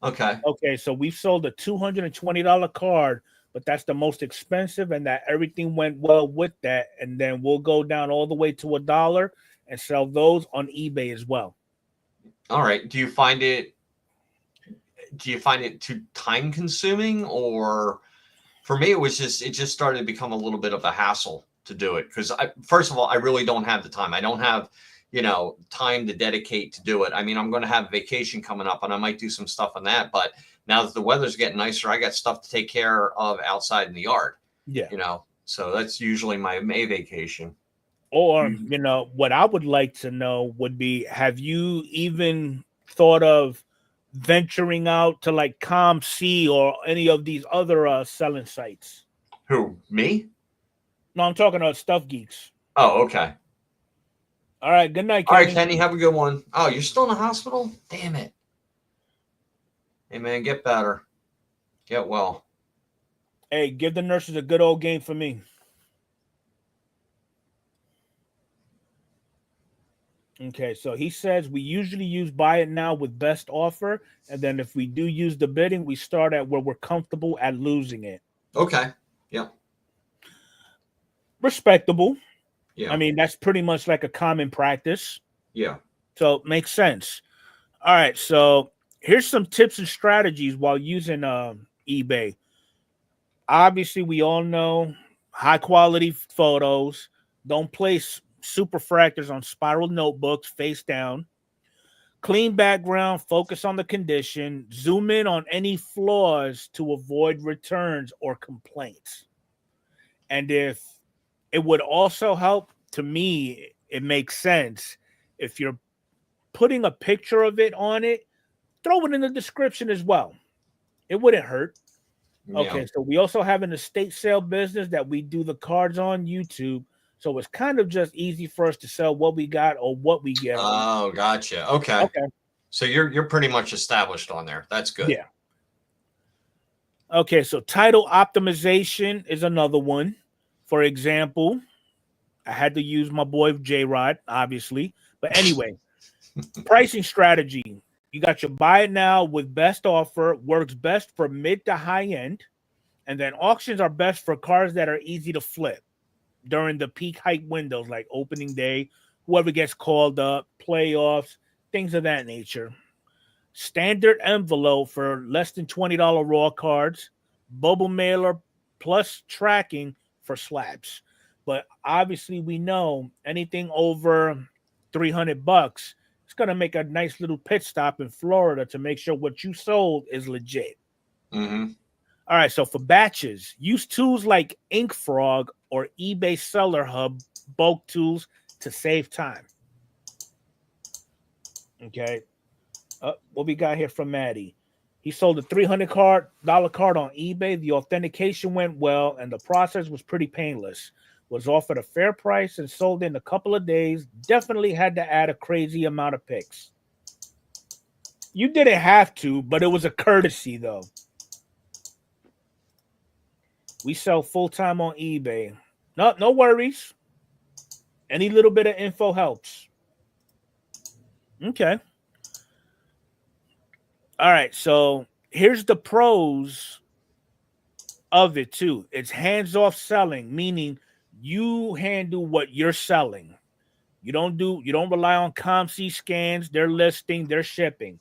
Okay. Okay, so we've sold a $220 card, but that's the most expensive, and that everything went well with that. And then we'll go down all the way to $1 and sell those on eBay as well. All right. Do you find it too time consuming, or for me it just started to become a little bit of a hassle to do it, because first of all, I really don't have the time. I don't have time to dedicate to do it. I mean, I'm going to have vacation coming up and I might do some stuff on that, but now that the weather's getting nicer, I got stuff to take care of outside in the yard. Yeah. So that's usually my May vacation. Or, what I would like to know would be, have you even thought of venturing out to like ComC or any of these other selling sites? Who, me? No, I'm talking about Stuff Geeks. Oh, okay. All right. Good night, All Kenny. right, Kenny, have a good one. Oh, you're still in the hospital? Damn it. Hey, man, get better. Get well. Hey, give the nurses a good old game for me. Okay, so he says we usually use buy it now with best offer, and then if we do use the bidding, we start at where we're comfortable at losing it. Okay. Yeah. Respectable. Yeah. I mean, that's pretty much like a common practice. Yeah. So it makes sense. All right, so here's some tips and strategies while using eBay. Obviously, we all know high quality photos. Don't place superfractors on spiral notebooks face down. Clean background, focus on the condition, zoom in on any flaws to avoid returns or complaints. And if it would also help, to me, it makes sense if you're putting a picture of it on it, throw it in the description as well. It wouldn't hurt. Okay, so we also have an estate sale business that we do the cards on YouTube. So it's kind of just easy for us to sell what we got or what we get. Oh, gotcha. Okay. So you're pretty much established on there. That's good. Yeah. Okay, so title optimization is another one. For example, I had to use my boy J-Rod, obviously. But anyway, pricing strategy. You got your buy it now with best offer, works best for mid to high end. And then auctions are best for cars that are easy to flip during the peak hype windows, like opening day, whoever gets called up, playoffs, things of that nature. Standard envelope for less than $20 raw cards, bubble mailer plus tracking for slabs. But obviously, we know anything over $300, it's going to make a nice little pit stop in Florida to make sure what you sold is legit. Mm-hmm. All right, so for batches, use tools like InkFrog or eBay Seller Hub bulk tools to save time. Okay. What we got here from Maddie? He sold a $300 card on eBay. The authentication went well, and the process was pretty painless. Was offered a fair price and sold in a couple of days. Definitely had to add a crazy amount of picks. You didn't have to, but it was a courtesy, though. We sell full-time on eBay. No worries. Any little bit of info helps. Okay. All right, so here's the pros of it, too. It's hands-off selling, meaning you handle what you're selling. You don't rely on ComC scans, their listing, their shipping.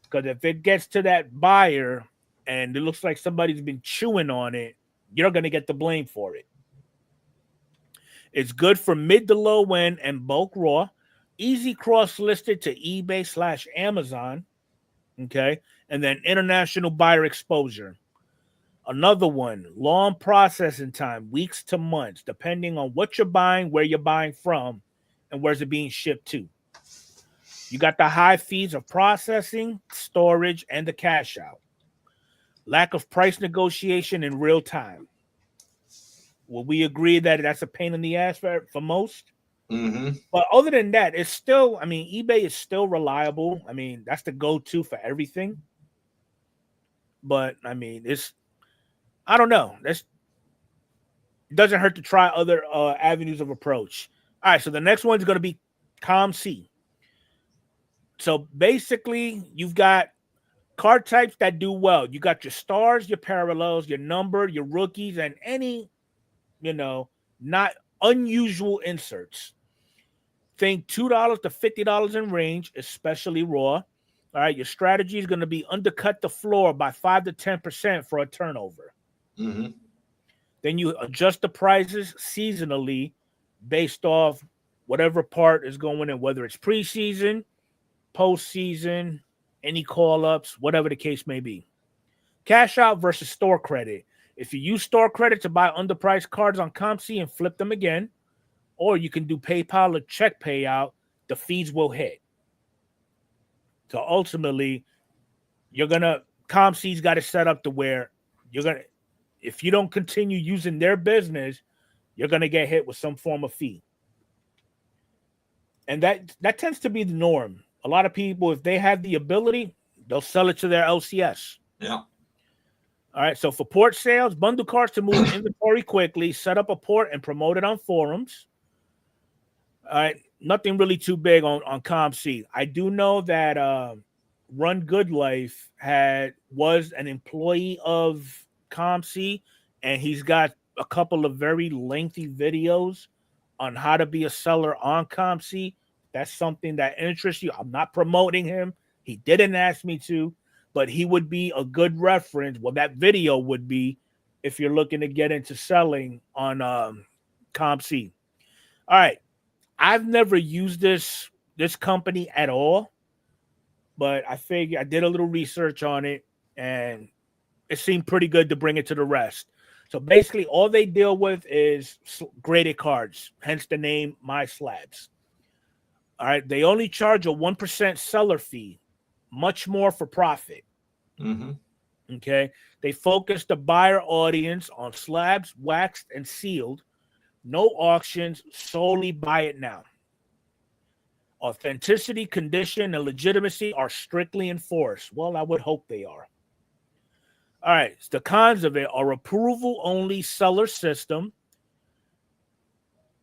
Because if it gets to that buyer and it looks like somebody's been chewing on it, you're going to get the blame for it. It's good for mid to low end and bulk raw. Easy cross-listed to eBay/Amazon. Okay. And then international buyer exposure. Another one, long processing time, weeks to months, depending on what you're buying, where you're buying from, and where's it being shipped to. You got the high fees of processing, storage, and the cash out. Lack of price negotiation in real time. Will we agree that that's a pain in the ass for most? Mm-hmm. But other than that, it's still, eBay is still reliable. That's the go-to for everything. But, I don't know. It doesn't hurt to try other avenues of approach. All right, so the next one's going to be ComC. So basically, you've got card types that do well. You got your stars, your parallels, your number, your rookies, and any, not unusual inserts. Think $2 to $50 in range, especially raw. All right, your strategy is going to be undercut the floor by 5 to 10% for a turnover. Mm-hmm. Then you adjust the prices seasonally based off whatever part is going in, whether it's preseason, postseason, any call-ups, whatever the case may be. Cash out versus store credit. If you use store credit to buy underpriced cards on ComC and flip them again, or you can do PayPal or check payout, the fees will hit. So ultimately, ComC's got it set up to where if you don't continue using their business, you're gonna get hit with some form of fee. And that tends to be the norm. A lot of people, if they have the ability, they'll sell it to their LCS. Yeah. All right. So for port sales, bundle cards to move inventory quickly, set up a port and promote it on forums. All right. Nothing really too big on ComC. I do know that Run Good Life was an employee of ComC, and he's got a couple of very lengthy videos on how to be a seller on ComC. That's something that interests you. I'm not promoting him. He didn't ask me to, but he would be a good reference. Well, that video would be if you're looking to get into selling on ComC. All right. I've never used this company at all, but I figured I did a little research on it, and it seemed pretty good to bring it to the rest. So basically, all they deal with is graded cards, hence the name My Slabs. All right. They only charge a 1% seller fee, much more for profit. Mm-hmm. Okay. They focus the buyer audience on slabs, waxed, and sealed. No auctions, solely buy it now. Authenticity, condition, and legitimacy are strictly enforced. Well, I would hope they are. All right. The cons of it are approval-only seller system.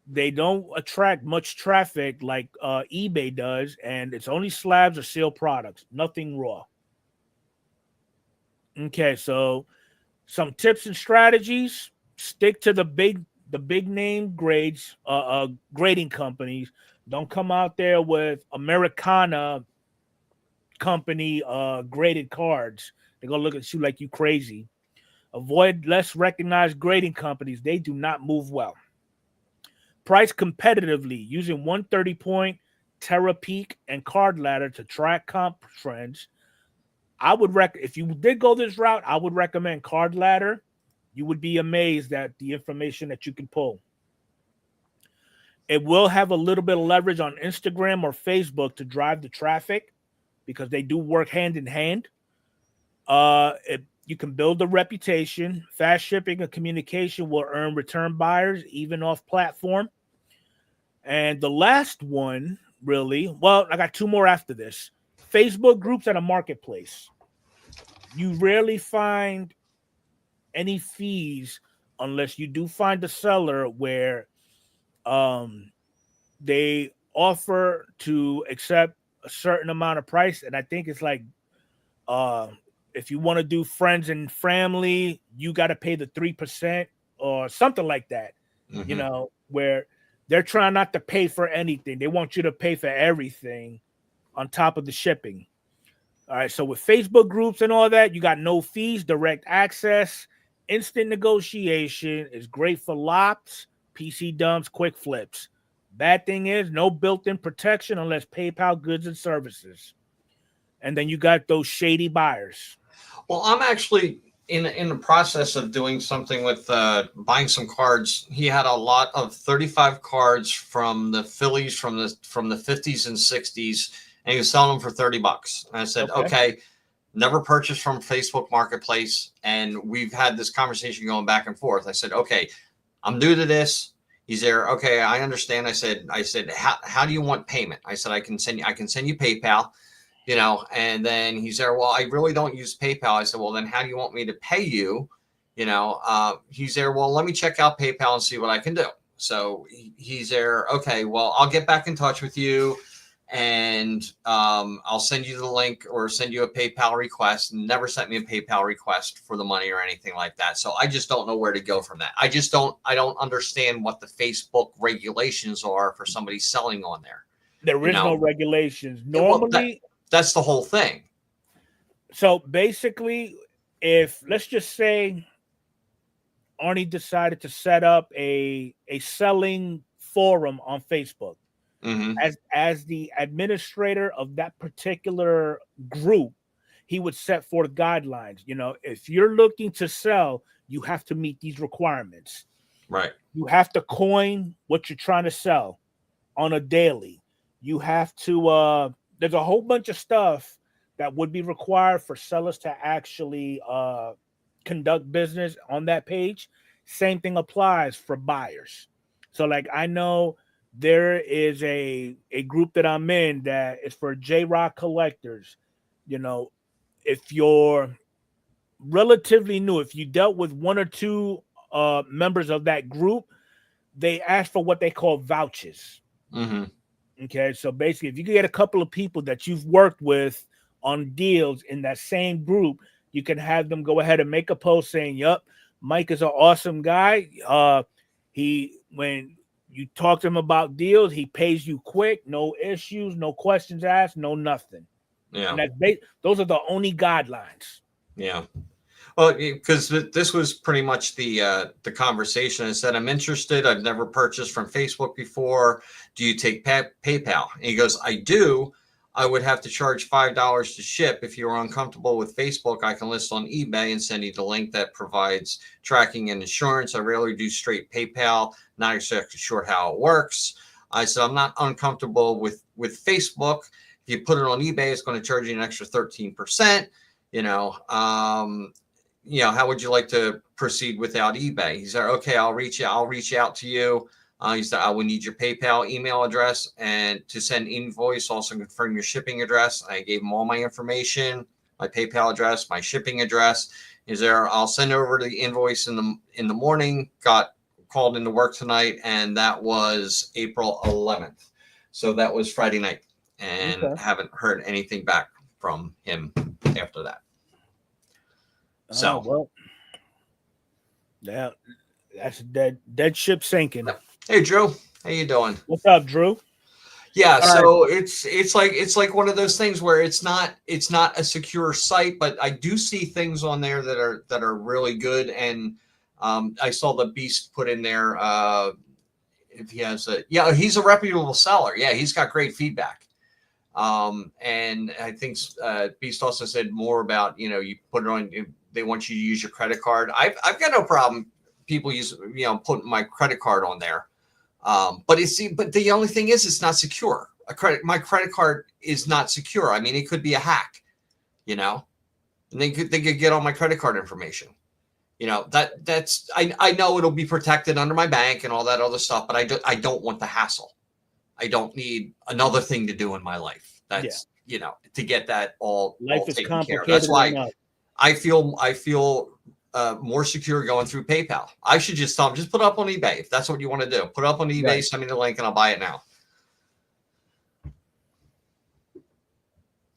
They don't attract much traffic like eBay does, and it's only slabs or sealed products, nothing raw. Okay, so some tips and strategies: stick to the big name grading companies. Don't come out there with Americana company graded cards. They're gonna look at you like you crazy. Avoid less recognized grading companies. They do not move well. Price competitively using 130-point Terra Peak and Card Ladder to track comp trends. I would if you did go this route, I would recommend Card Ladder. You would be amazed at the information that you can pull. It will have a little bit of leverage on Instagram or Facebook to drive the traffic because they do work hand in hand. You can build a reputation. Fast shipping and communication will earn return buyers even off platform. And the last one, really, well, I got two more after this. Facebook groups at a marketplace. You rarely find any fees unless you do find a seller where they offer to accept a certain amount of price. And I think it's like if you want to do friends and family, you got to pay the 3% or something like that, Mm-hmm. Where they're trying not to pay for anything. They want you to pay for everything on top of the shipping. All right. So with Facebook groups and all that, you got no fees, direct access, instant negotiation. Is great for lops, PC dumps, quick flips. Bad thing is no built-in protection unless PayPal goods and services. And then you got those shady buyers. Well, I'm actually in the process of doing something with buying some cards. He had a lot of 35 cards from the Phillies from the 50s and 60s, and he was selling them for $30. And I said, okay, never purchased from Facebook Marketplace, and we've had this conversation going back and forth. I said, okay, I'm new to this. He's there. Okay, I understand. I said, how do you want payment? I said, I can send you PayPal. And then he's there. Well, I really don't use PayPal. I said, well, then how do you want me to pay you? He's there. Well, let me check out PayPal and see what I can do. So he's there. Okay, well, I'll get back in touch with you. and I'll send you the link or send you a PayPal request. Never sent me a PayPal request for the money or anything like that. So I just don't know where to go from that. I don't understand what the Facebook regulations are for somebody selling on there. There is no regulations. Well, Normally, that's the whole thing. So basically, if let's just say Arnie decided to set up a selling forum on Facebook, as the administrator of that particular group, he would set forth guidelines. If you're looking to sell, you have to meet these requirements. Right. You have to coin what you're trying to sell on a daily. You have to there's a whole bunch of stuff that would be required for sellers to actually conduct business on that page. Same thing applies for buyers. So like I know there is a group that I'm in that is for J-Rock collectors. If you're relatively new, if you dealt with one or two members of that group, they ask for what they call vouchers. Okay, so basically, if you can get a couple of people that you've worked with on deals in that same group, you can have them go ahead and make a post saying, "Yup, Mike is an awesome guy. When you talk to him about deals, he pays you quick, no issues, no questions asked, no nothing." Yeah, and those are the only guidelines. Yeah. Well, because this was pretty much the conversation. I said, I'm interested. I've never purchased from Facebook before. Do you take PayPal? And he goes, I do. I would have to charge $5 to ship. If you're uncomfortable with Facebook, I can list on eBay and send you the link that provides tracking and insurance. I rarely do straight PayPal. Not exactly sure how it works. I said, I'm not uncomfortable with Facebook. If you put it on eBay, it's going to charge you an extra 13%. How would you like to proceed without eBay? He said, okay, I'll reach out to you. He said, I will need your PayPal email address and to send invoice, also confirm your shipping address. I gave him all my information, my PayPal address, my shipping address. Is there? I'll send over the invoice in the morning. Got called into work tonight, and that was April 11th. So that was Friday night, and haven't heard anything back from him after that. So, well, that's dead ship sinking. Hey, Drew, how you doing? What's up, Drew? Yeah, so it's like one of those things where it's not a secure site, but I do see things on there that are really good. And I saw the Beast put in there. If he has he's a reputable seller. Yeah, he's got great feedback. And I think Beast also said more about you put it on. They want you to use your credit card. I've got no problem people use putting my credit card on there. But the only thing is it's not secure. My credit card is not secure. I mean, it could be a hack, and they could get all my credit card information. I know it'll be protected under my bank and all that other stuff, but I don't want the hassle. I don't need another thing to do in my life. That's to get that all taken care of. That's why I feel more secure going through PayPal. I should just tell them, just put it up on eBay. If that's what you want to do, put it up on eBay, send me the link and I'll buy it now.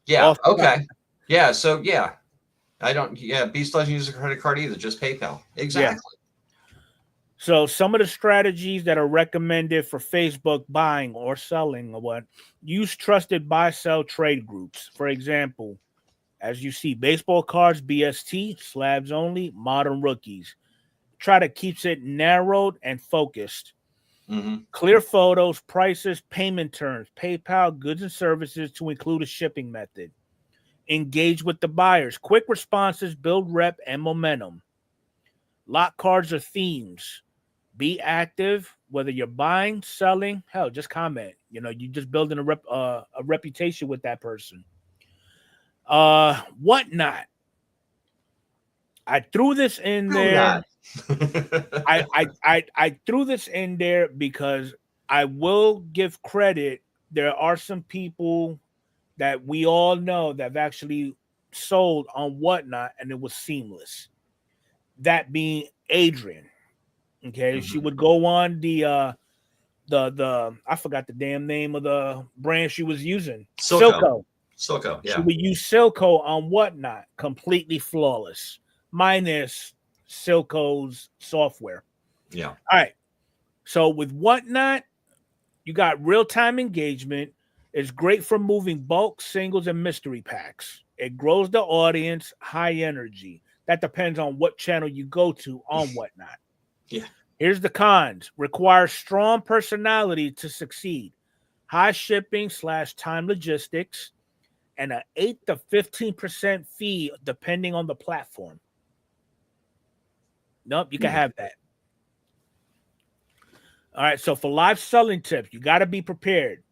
Yeah. Okay. Yeah. So Beast doesn't use a credit card either, just PayPal. Exactly. Yeah. So some of the strategies that are recommended for Facebook buying or selling use trusted buy sell trade groups. For example, as you see, baseball cards, BST, slabs only, modern rookies. Try to keep it narrowed and focused. Clear photos, prices, payment terms, PayPal, goods and services to include a shipping method. Engage with the buyers. Quick responses, build rep and momentum. Lock cards or themes. Be active, whether you're buying, selling, hell, just comment. You're just building a reputation with that person. Whatnot. I threw this in there. I threw this in there because I will give credit. There are some people that we all know that have actually sold on Whatnot, and it was seamless. That being Adrian. Okay, she would go on the I forgot the damn name of the brand she was using. Silco. She Yeah. would use Silco on Whatnot, completely flawless, minus Silco's software. Yeah. All right. So with Whatnot, you got real-time engagement. It's great for moving bulk, singles, and mystery packs. It grows the audience, high energy. That depends on what channel you go to on Whatnot. Yeah. Here's the cons. Requires strong personality to succeed. High shipping / time logistics, and an 8 to 15% fee depending on the platform. Nope, you can have that. All right, so for live selling tips, you got to be prepared.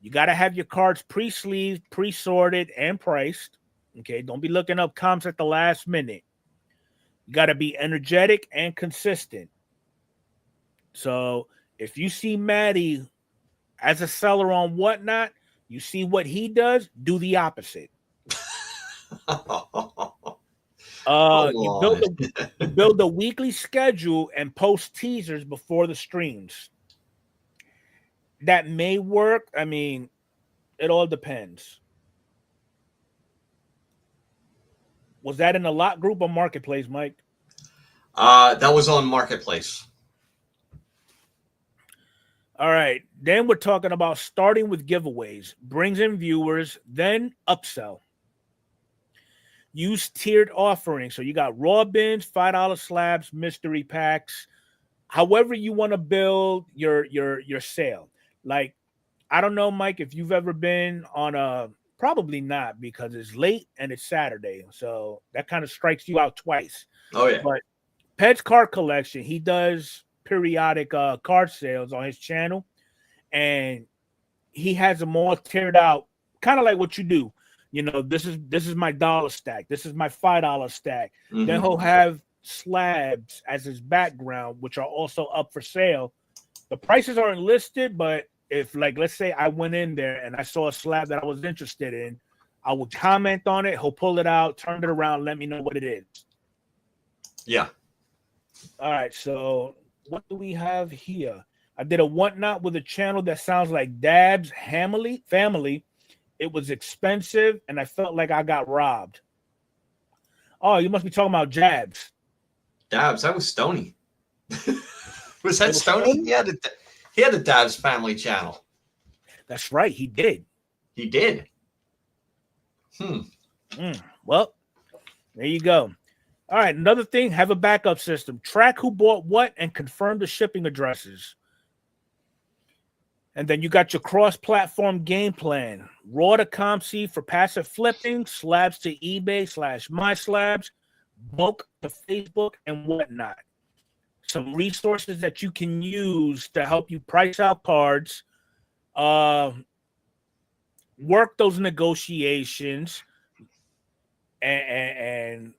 You got to have your cards pre-sleeved, pre-sorted, and priced. Okay, don't be looking up comps at the last minute. You got to be energetic and consistent. So if you see Maddie as a seller on Whatnot, you see what he does, do the opposite. You build a weekly schedule and post teasers before the streams. That may work. I mean, it all depends. Was that in a lot group or marketplace, Mike? That was on Marketplace. All right. Then we're talking about starting with giveaways. Brings in viewers, then upsell. Use tiered offerings. So you got raw bins, $5 slabs, mystery packs. However you want to build your sale. Like, I don't know, Mike, if you've ever been on a, probably not, because it's late and it's Saturday. So that kind of strikes you out twice. Oh, yeah. But Pet's Card Collection, he does periodic card sales on his channel, and he has them all tiered out, kind of like what you do. You know, this is my dollar stack. This is my $5 stack. Mm-hmm. Then he'll have slabs as his background, which are also up for sale. The prices aren't listed, but if, like, let's say I went in there and I saw a slab that I was interested in, I would comment on it. He'll pull it out, turn it around, let me know what it is. Yeah. All right. So what do we have here? I did a Whatnot with a channel that sounds like Dab's Family. It was expensive, and I felt like I got robbed. Oh, you must be talking about Jabs. Dabs, that was Stony. Was that Stony? He had a Dabs Family channel. That's right, he did. He did. Well, there you go. All right, another thing, have a backup system. Track who bought what and confirm the shipping addresses. And then you got your cross-platform game plan. Raw to ComC for passive flipping, slabs to eBay / my slabs, bulk to Facebook, and whatnot. Some resources that you can use to help you price out cards, work those negotiations, and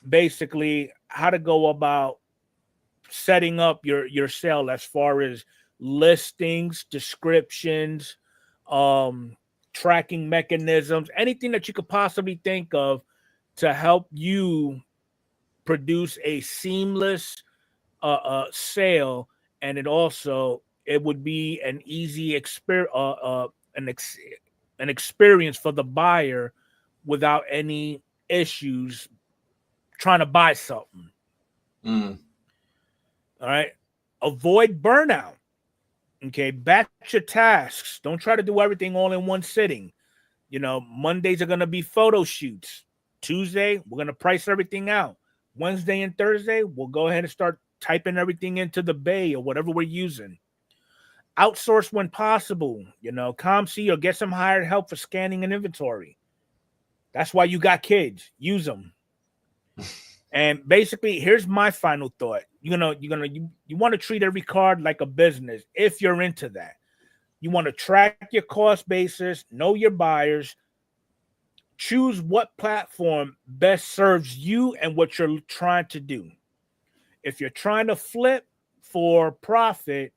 basically how to go about setting up your sale as far as listings, descriptions, tracking mechanisms, anything that you could possibly think of to help you produce a seamless sale. And it would be an easy an experience for the buyer without any issues trying to buy something. All right. Avoid burnout. Okay, batch your tasks. Don't try to do everything all in one sitting. You know, Mondays are going to be photo shoots. Tuesday, we're going to price everything out. Wednesday and Thursday, we'll go ahead and start typing everything into the bay or whatever we're using. Outsource when possible. You know, ComC or get some hired help for scanning and inventory. That's why you got kids. Use them. And basically, here's my final thought. You want to treat every card like a business if you're into that. You want to track your cost basis, know your buyers, choose what platform best serves you and what you're trying to do. If you're trying to flip for profit,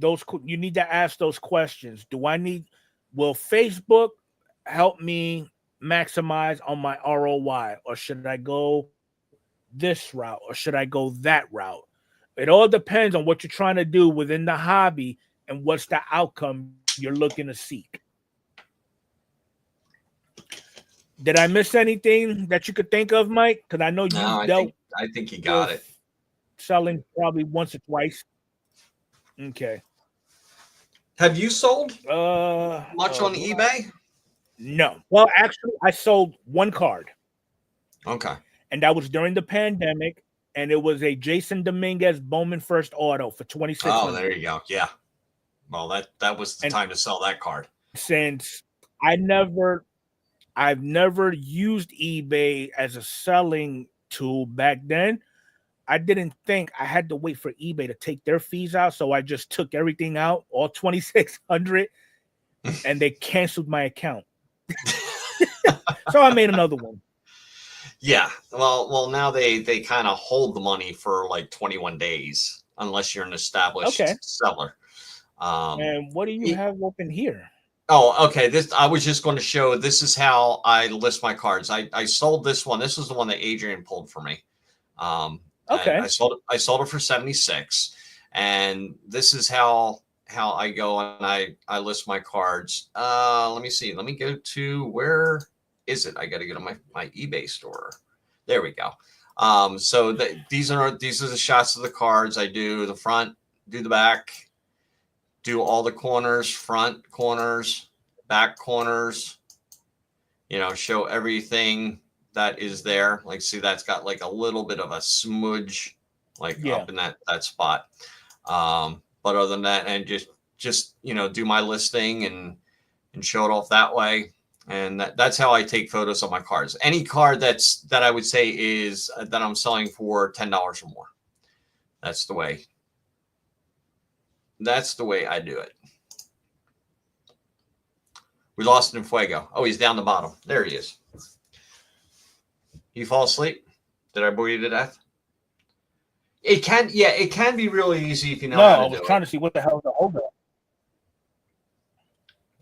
you need to ask those questions. Will Facebook help me maximize on my ROI, or should I go this route, or should I go that route? it all depends on what you're trying to do within the hobby and what's the outcome you're looking to seek. Did I miss anything that you could think of, Mike? Because I know you dealt I think you got it. Selling probably once or twice. Okay. Have you sold much on eBay? No. Well, actually, I sold one card. Okay. And that was during the pandemic, and it was a Jason Dominguez Bowman First Auto for $2,600. Oh, there you go. Yeah. Well, that was the time to sell that card. Since I've never used eBay as a selling tool back then, I didn't think I had to wait for eBay to take their fees out, so I just took everything out, all $2,600, and they canceled my account. So I made another one. Yeah. Well, now they kind of hold the money for like 21 days unless you're an established seller. And what do you have open here? Oh, okay. I was just going to show. This is how I list my cards. I sold this one. This was the one that Adrian pulled for me. Okay. I sold it for 76, and this is how I go and I list my cards. Let me see. Let me go to, where is it? I got to go to my eBay store. There we go. So these are the shots of the cards. I do the front, do the back, do all the corners, front corners, back corners. You know, show everything that is there. Like, see, that's got like a little bit of a smudge, like up in that spot. But other than that, and just do my listing and show it off that way. And that's how I take photos of my cards. Any card that I would say is that I'm selling for $10 or more. That's the way I do it. We lost Enfuego. Oh, he's down the bottom. There he is. You fall asleep? Did I bore you to death? It can be really easy if you know how to do it. No, I was trying to see what the hell is the holdup.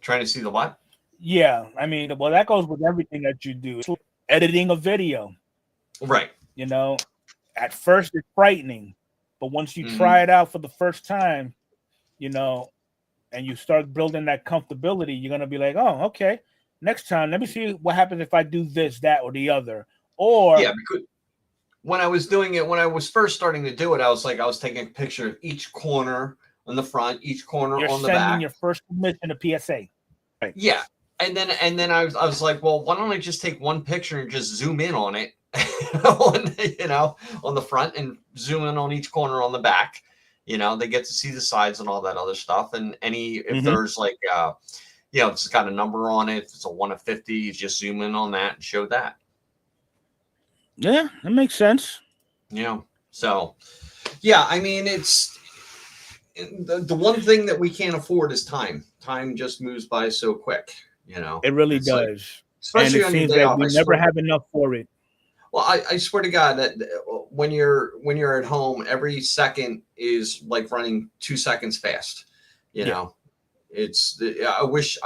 Trying to see the what? Yeah, I mean, well, that goes with everything that you do. It's like editing a video. Right. You know, at first it's frightening, but once you try it out for the first time, and you start building that comfortability, you're going to be like, oh, okay, next time, let me see what happens if I do this, that, or the other. Or because when I was doing it, when I was first starting to do it, I was taking a picture of each corner on the front, each corner on the back. You're sending your first commission to PSA. Right. Yeah. And then I was like, well, why don't I just take one picture and just zoom in on it, on the front, and zoom in on each corner on the back. They get to see the sides and all that other stuff. And if there's like, it's got a number on it, if it's a 1 of 50, you just zoom in on that and show that. Yeah, that makes sense. So, yeah, I mean, it's the one thing that we can't afford is time. Time just moves by so quick, It really does. Like, especially and it on seems your day that off, we never have enough for it. Well, I swear to God that when you're at home, every second is like running 2 seconds fast. It's I wish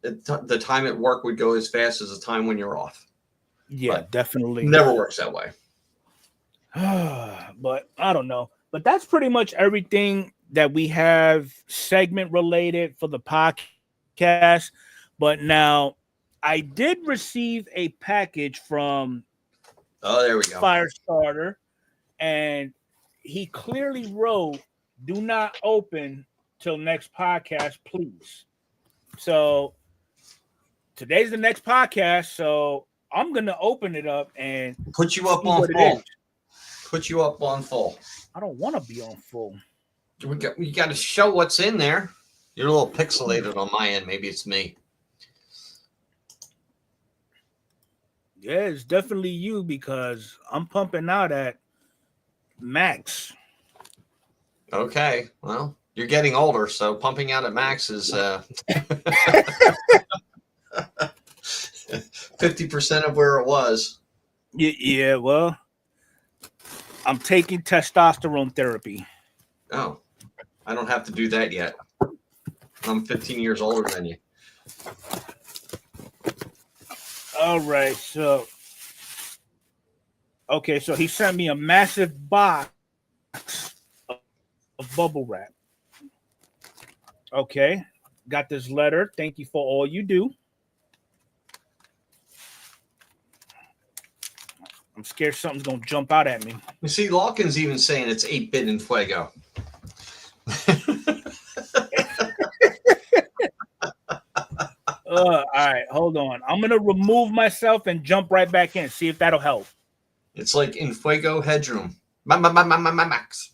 the time at work would go as fast as the time when you're off. Yeah, but definitely. Never works that way. But I don't know. But that's pretty much everything that we have segment related for the podcast. But now I did receive a package from there we go. Firestarter, and he clearly wrote, "Do not open till next podcast, please." So today's the next podcast, so I'm gonna open it up and put you up on full. Put you up on full. I don't want to be on full. We got to show what's in there. You're a little pixelated on my end. Maybe it's me. Yeah, it's definitely you because I'm pumping out at max. Okay, well, you're getting older, so pumping out at max is 50% of where it was. Yeah, well, I'm taking testosterone therapy. Oh, I don't have to do that yet. I'm 15 years older than you. All right, so he sent me a massive box of bubble wrap. Okay, got this letter. Thank you for all you do. I'm scared something's gonna jump out at me. You see, Lawkins even saying it's 8-bit in Fuego. All right, hold on. I'm gonna remove myself and jump right back in. See if that'll help. It's like Enfuego headroom. Max.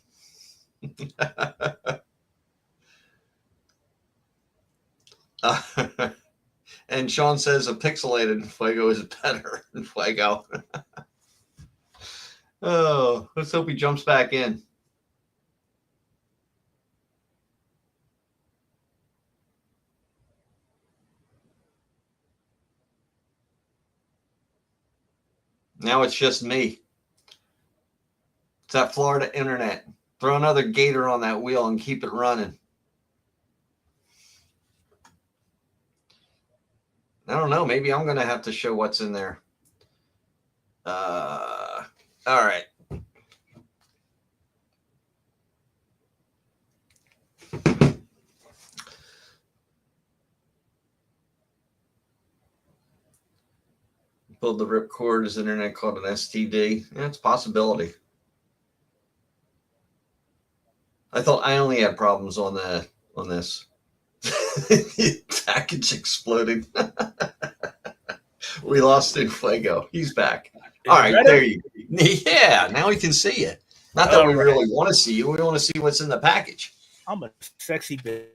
And Sean says a pixelated Enfuego is better than Fuego. Oh, let's hope he jumps back in. Now it's just me. It's that Florida internet. Throw another gator on that wheel and keep it running. I don't know. Maybe I'm going to have to show what's in there. All right. Build the ripcord. Is internet called an STD? Yeah, it's a possibility. I thought I only had problems on this. Package exploding. We lost Enfuego. He's back. All right, there you go. Yeah, now we can see you. Not that we really want to see you. We want to see what's in the package. I'm a sexy bitch.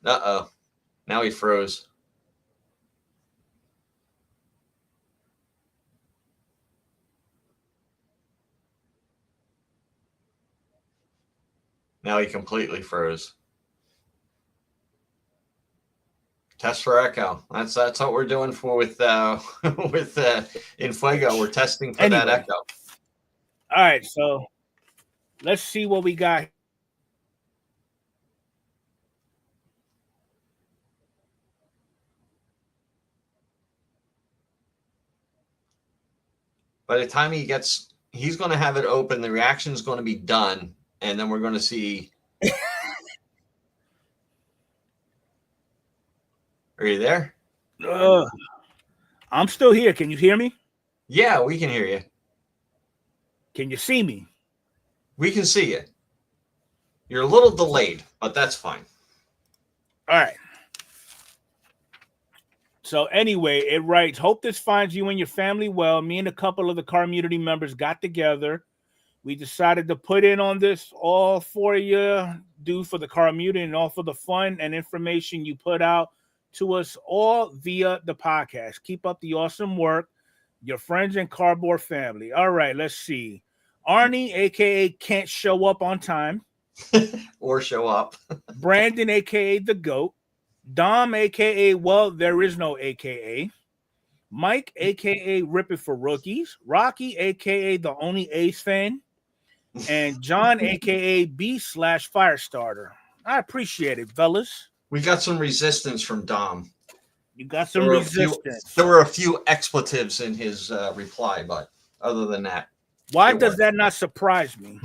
Uh-oh. Now he froze. Now he completely froze. Test for echo. That's what we're doing for with Enfuego. We're testing for that echo. All right, so let's see what we got. By the time he's going to have it open. The reaction is going to be done, and then we're going to see. Are you there? I'm still here. Can you hear me? Yeah, we can hear you. Can you see me? We can see you. You're a little delayed, but that's fine. All right. So anyway, it writes, hope this finds you and your family well. Me and a couple of the Cardmunity members got together. We decided to put in on this all for you, do for the Cardmunity and all for the fun and information you put out to us all via the podcast. Keep up the awesome work. Your friends and cardboard family. All right, let's see. Arnie, a.k.a. can't show up on time. Or show up. Brandon, a.k.a. the GOAT. Dom, a.k.a. well, there is no a.k.a. Mike, a.k.a. Rip It for Rookies. Rocky, a.k.a. the only Ace fan. And John, a.k.a. B/Firestarter. I appreciate it, fellas. We got some resistance from Dom. You got some resistance. There were a few expletives in his reply, but other than that. Why does that not surprise me?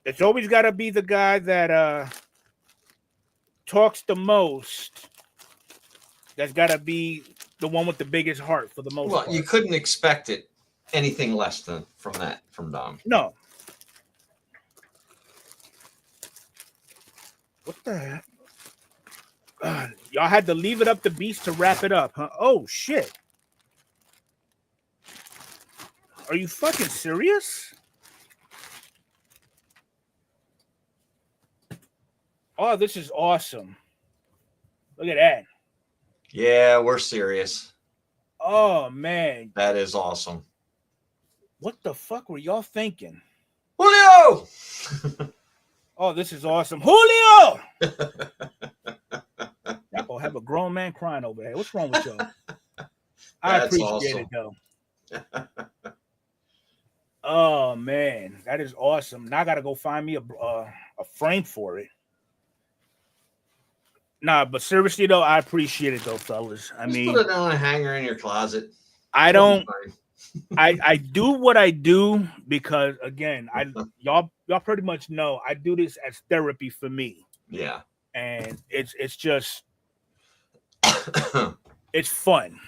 It's always got to be the guy that talks the most. That's got to be the one with the biggest heart for the most part. Well, you couldn't expect anything less than from Dom. No. What the heck? Y'all had to leave it up to Beast to wrap it up, huh? Oh, shit. Are you fucking serious? Oh, this is awesome. Look at that. Yeah, we're serious. Oh, man. That is awesome. What the fuck were y'all thinking? Julio! Oh, this is awesome. Julio! Y'all gonna have a grown man crying over here. What's wrong with y'all? I appreciate it, though. Oh, man. That is awesome. Now I got to go find me a frame for it. Nah, but seriously, though, I appreciate it, though, fellas. I mean, put it on a hanger in your closet. I don't I do what I do because again, y'all pretty much know I do this as therapy for me. Yeah. And it's just it's fun.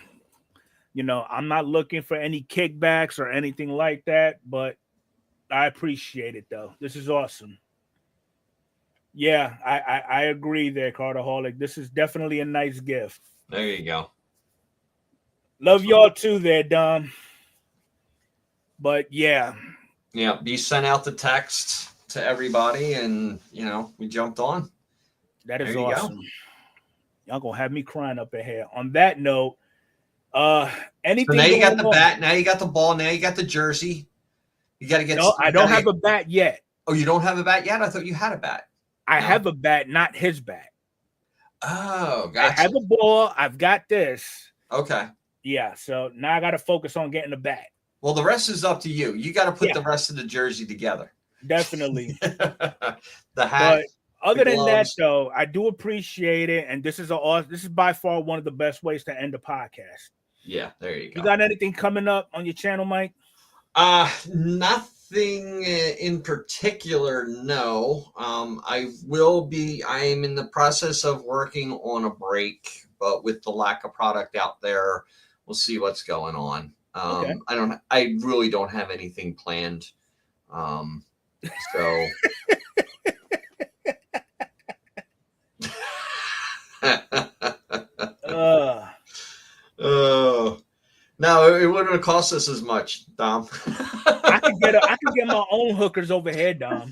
You know, I'm not looking for any kickbacks or anything like that, but I appreciate it though. This is awesome. Yeah, I agree there, Carterholic. This is definitely a nice gift. There you go. Love y'all too there, Dom. But yeah. Yeah, you sent out the text to everybody and we jumped on. That is awesome. Y'all gonna have me crying up in here. On that note, anything. So now you got the bat, now you got the ball, now you got the jersey. You gotta get No, I don't have a bat yet. Oh, you don't have a bat yet? I thought you had a bat. I have a bat, not his bat. Oh, gotcha. I have a ball. I've got this. Okay. Yeah. So now I got to focus on getting a bat. Well, the rest is up to you. You got to put the rest of the jersey together. Definitely. The hat. But other than that, though, I do appreciate it, and this is by far one of the best ways to end the podcast. Yeah, there you go. You got anything coming up on your channel, Mike? Nothing in particular, no. I am in the process of working on a break, but with the lack of product out there, we'll see what's going on. Okay. I really don't have anything planned. So no, it wouldn't have cost us as much, Dom. I could get my own hookers over here, Dom.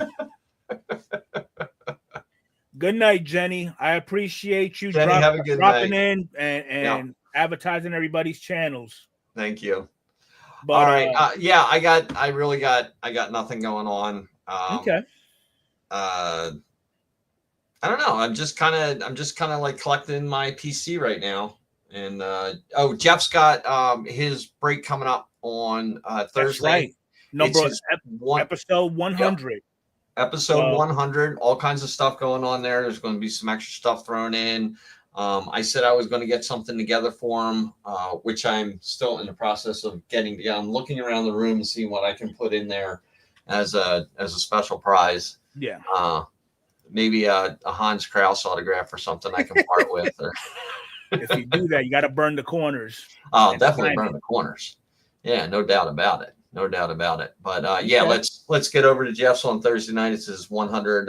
Good night, Jenny. I appreciate you dropping in and advertising everybody's channels. Thank you. But, all right. I got nothing going on. Okay. I don't know. I'm just kind of like collecting my PC right now. And Jeff's got his break coming up on Thursday. Right. Episode 100. Yep. Episode 100. All kinds of stuff going on there. There's going to be some extra stuff thrown in. I said I was going to get something together for him, which I'm still in the process of getting together. I'm looking around the room and seeing what I can put in there as a special prize. Yeah. Maybe a Hans Kraus autograph or something I can part with. Or if you do that, you got to burn the corners. Oh, definitely burn the corners. Yeah, no doubt about it. No doubt about it. But let's get over to Jeff's on Thursday night. It's his 100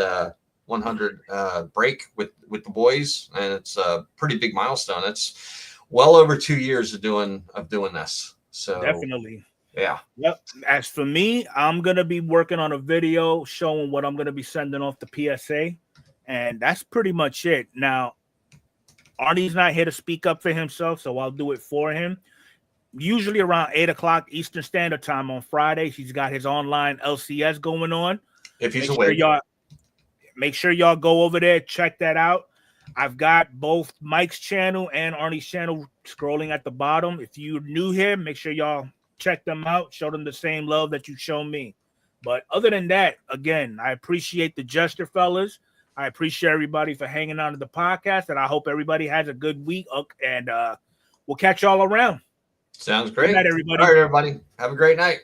break with the boys, and it's a pretty big milestone. It's well over 2 years of doing this. So definitely. Yeah. Yep. As for me, I'm gonna be working on a video showing what I'm gonna be sending off the PSA, and that's pretty much it. Now, Arnie's not here to speak up for himself, so I'll do it for him. Usually around 8 o'clock Eastern Standard Time on Fridays, he's got his online LCS going on. If he's awake. Make sure y'all go over there, check that out. I've got both Mike's channel and Arnie's channel scrolling at the bottom. If you're new here, make sure y'all check them out. Show them the same love that you show me. But other than that, again, I appreciate the gesture, fellas. I appreciate everybody for hanging on to the podcast, and I hope everybody has a good week. And we'll catch y'all around. Sounds great. Good night, everybody. All right, everybody. Have a great night.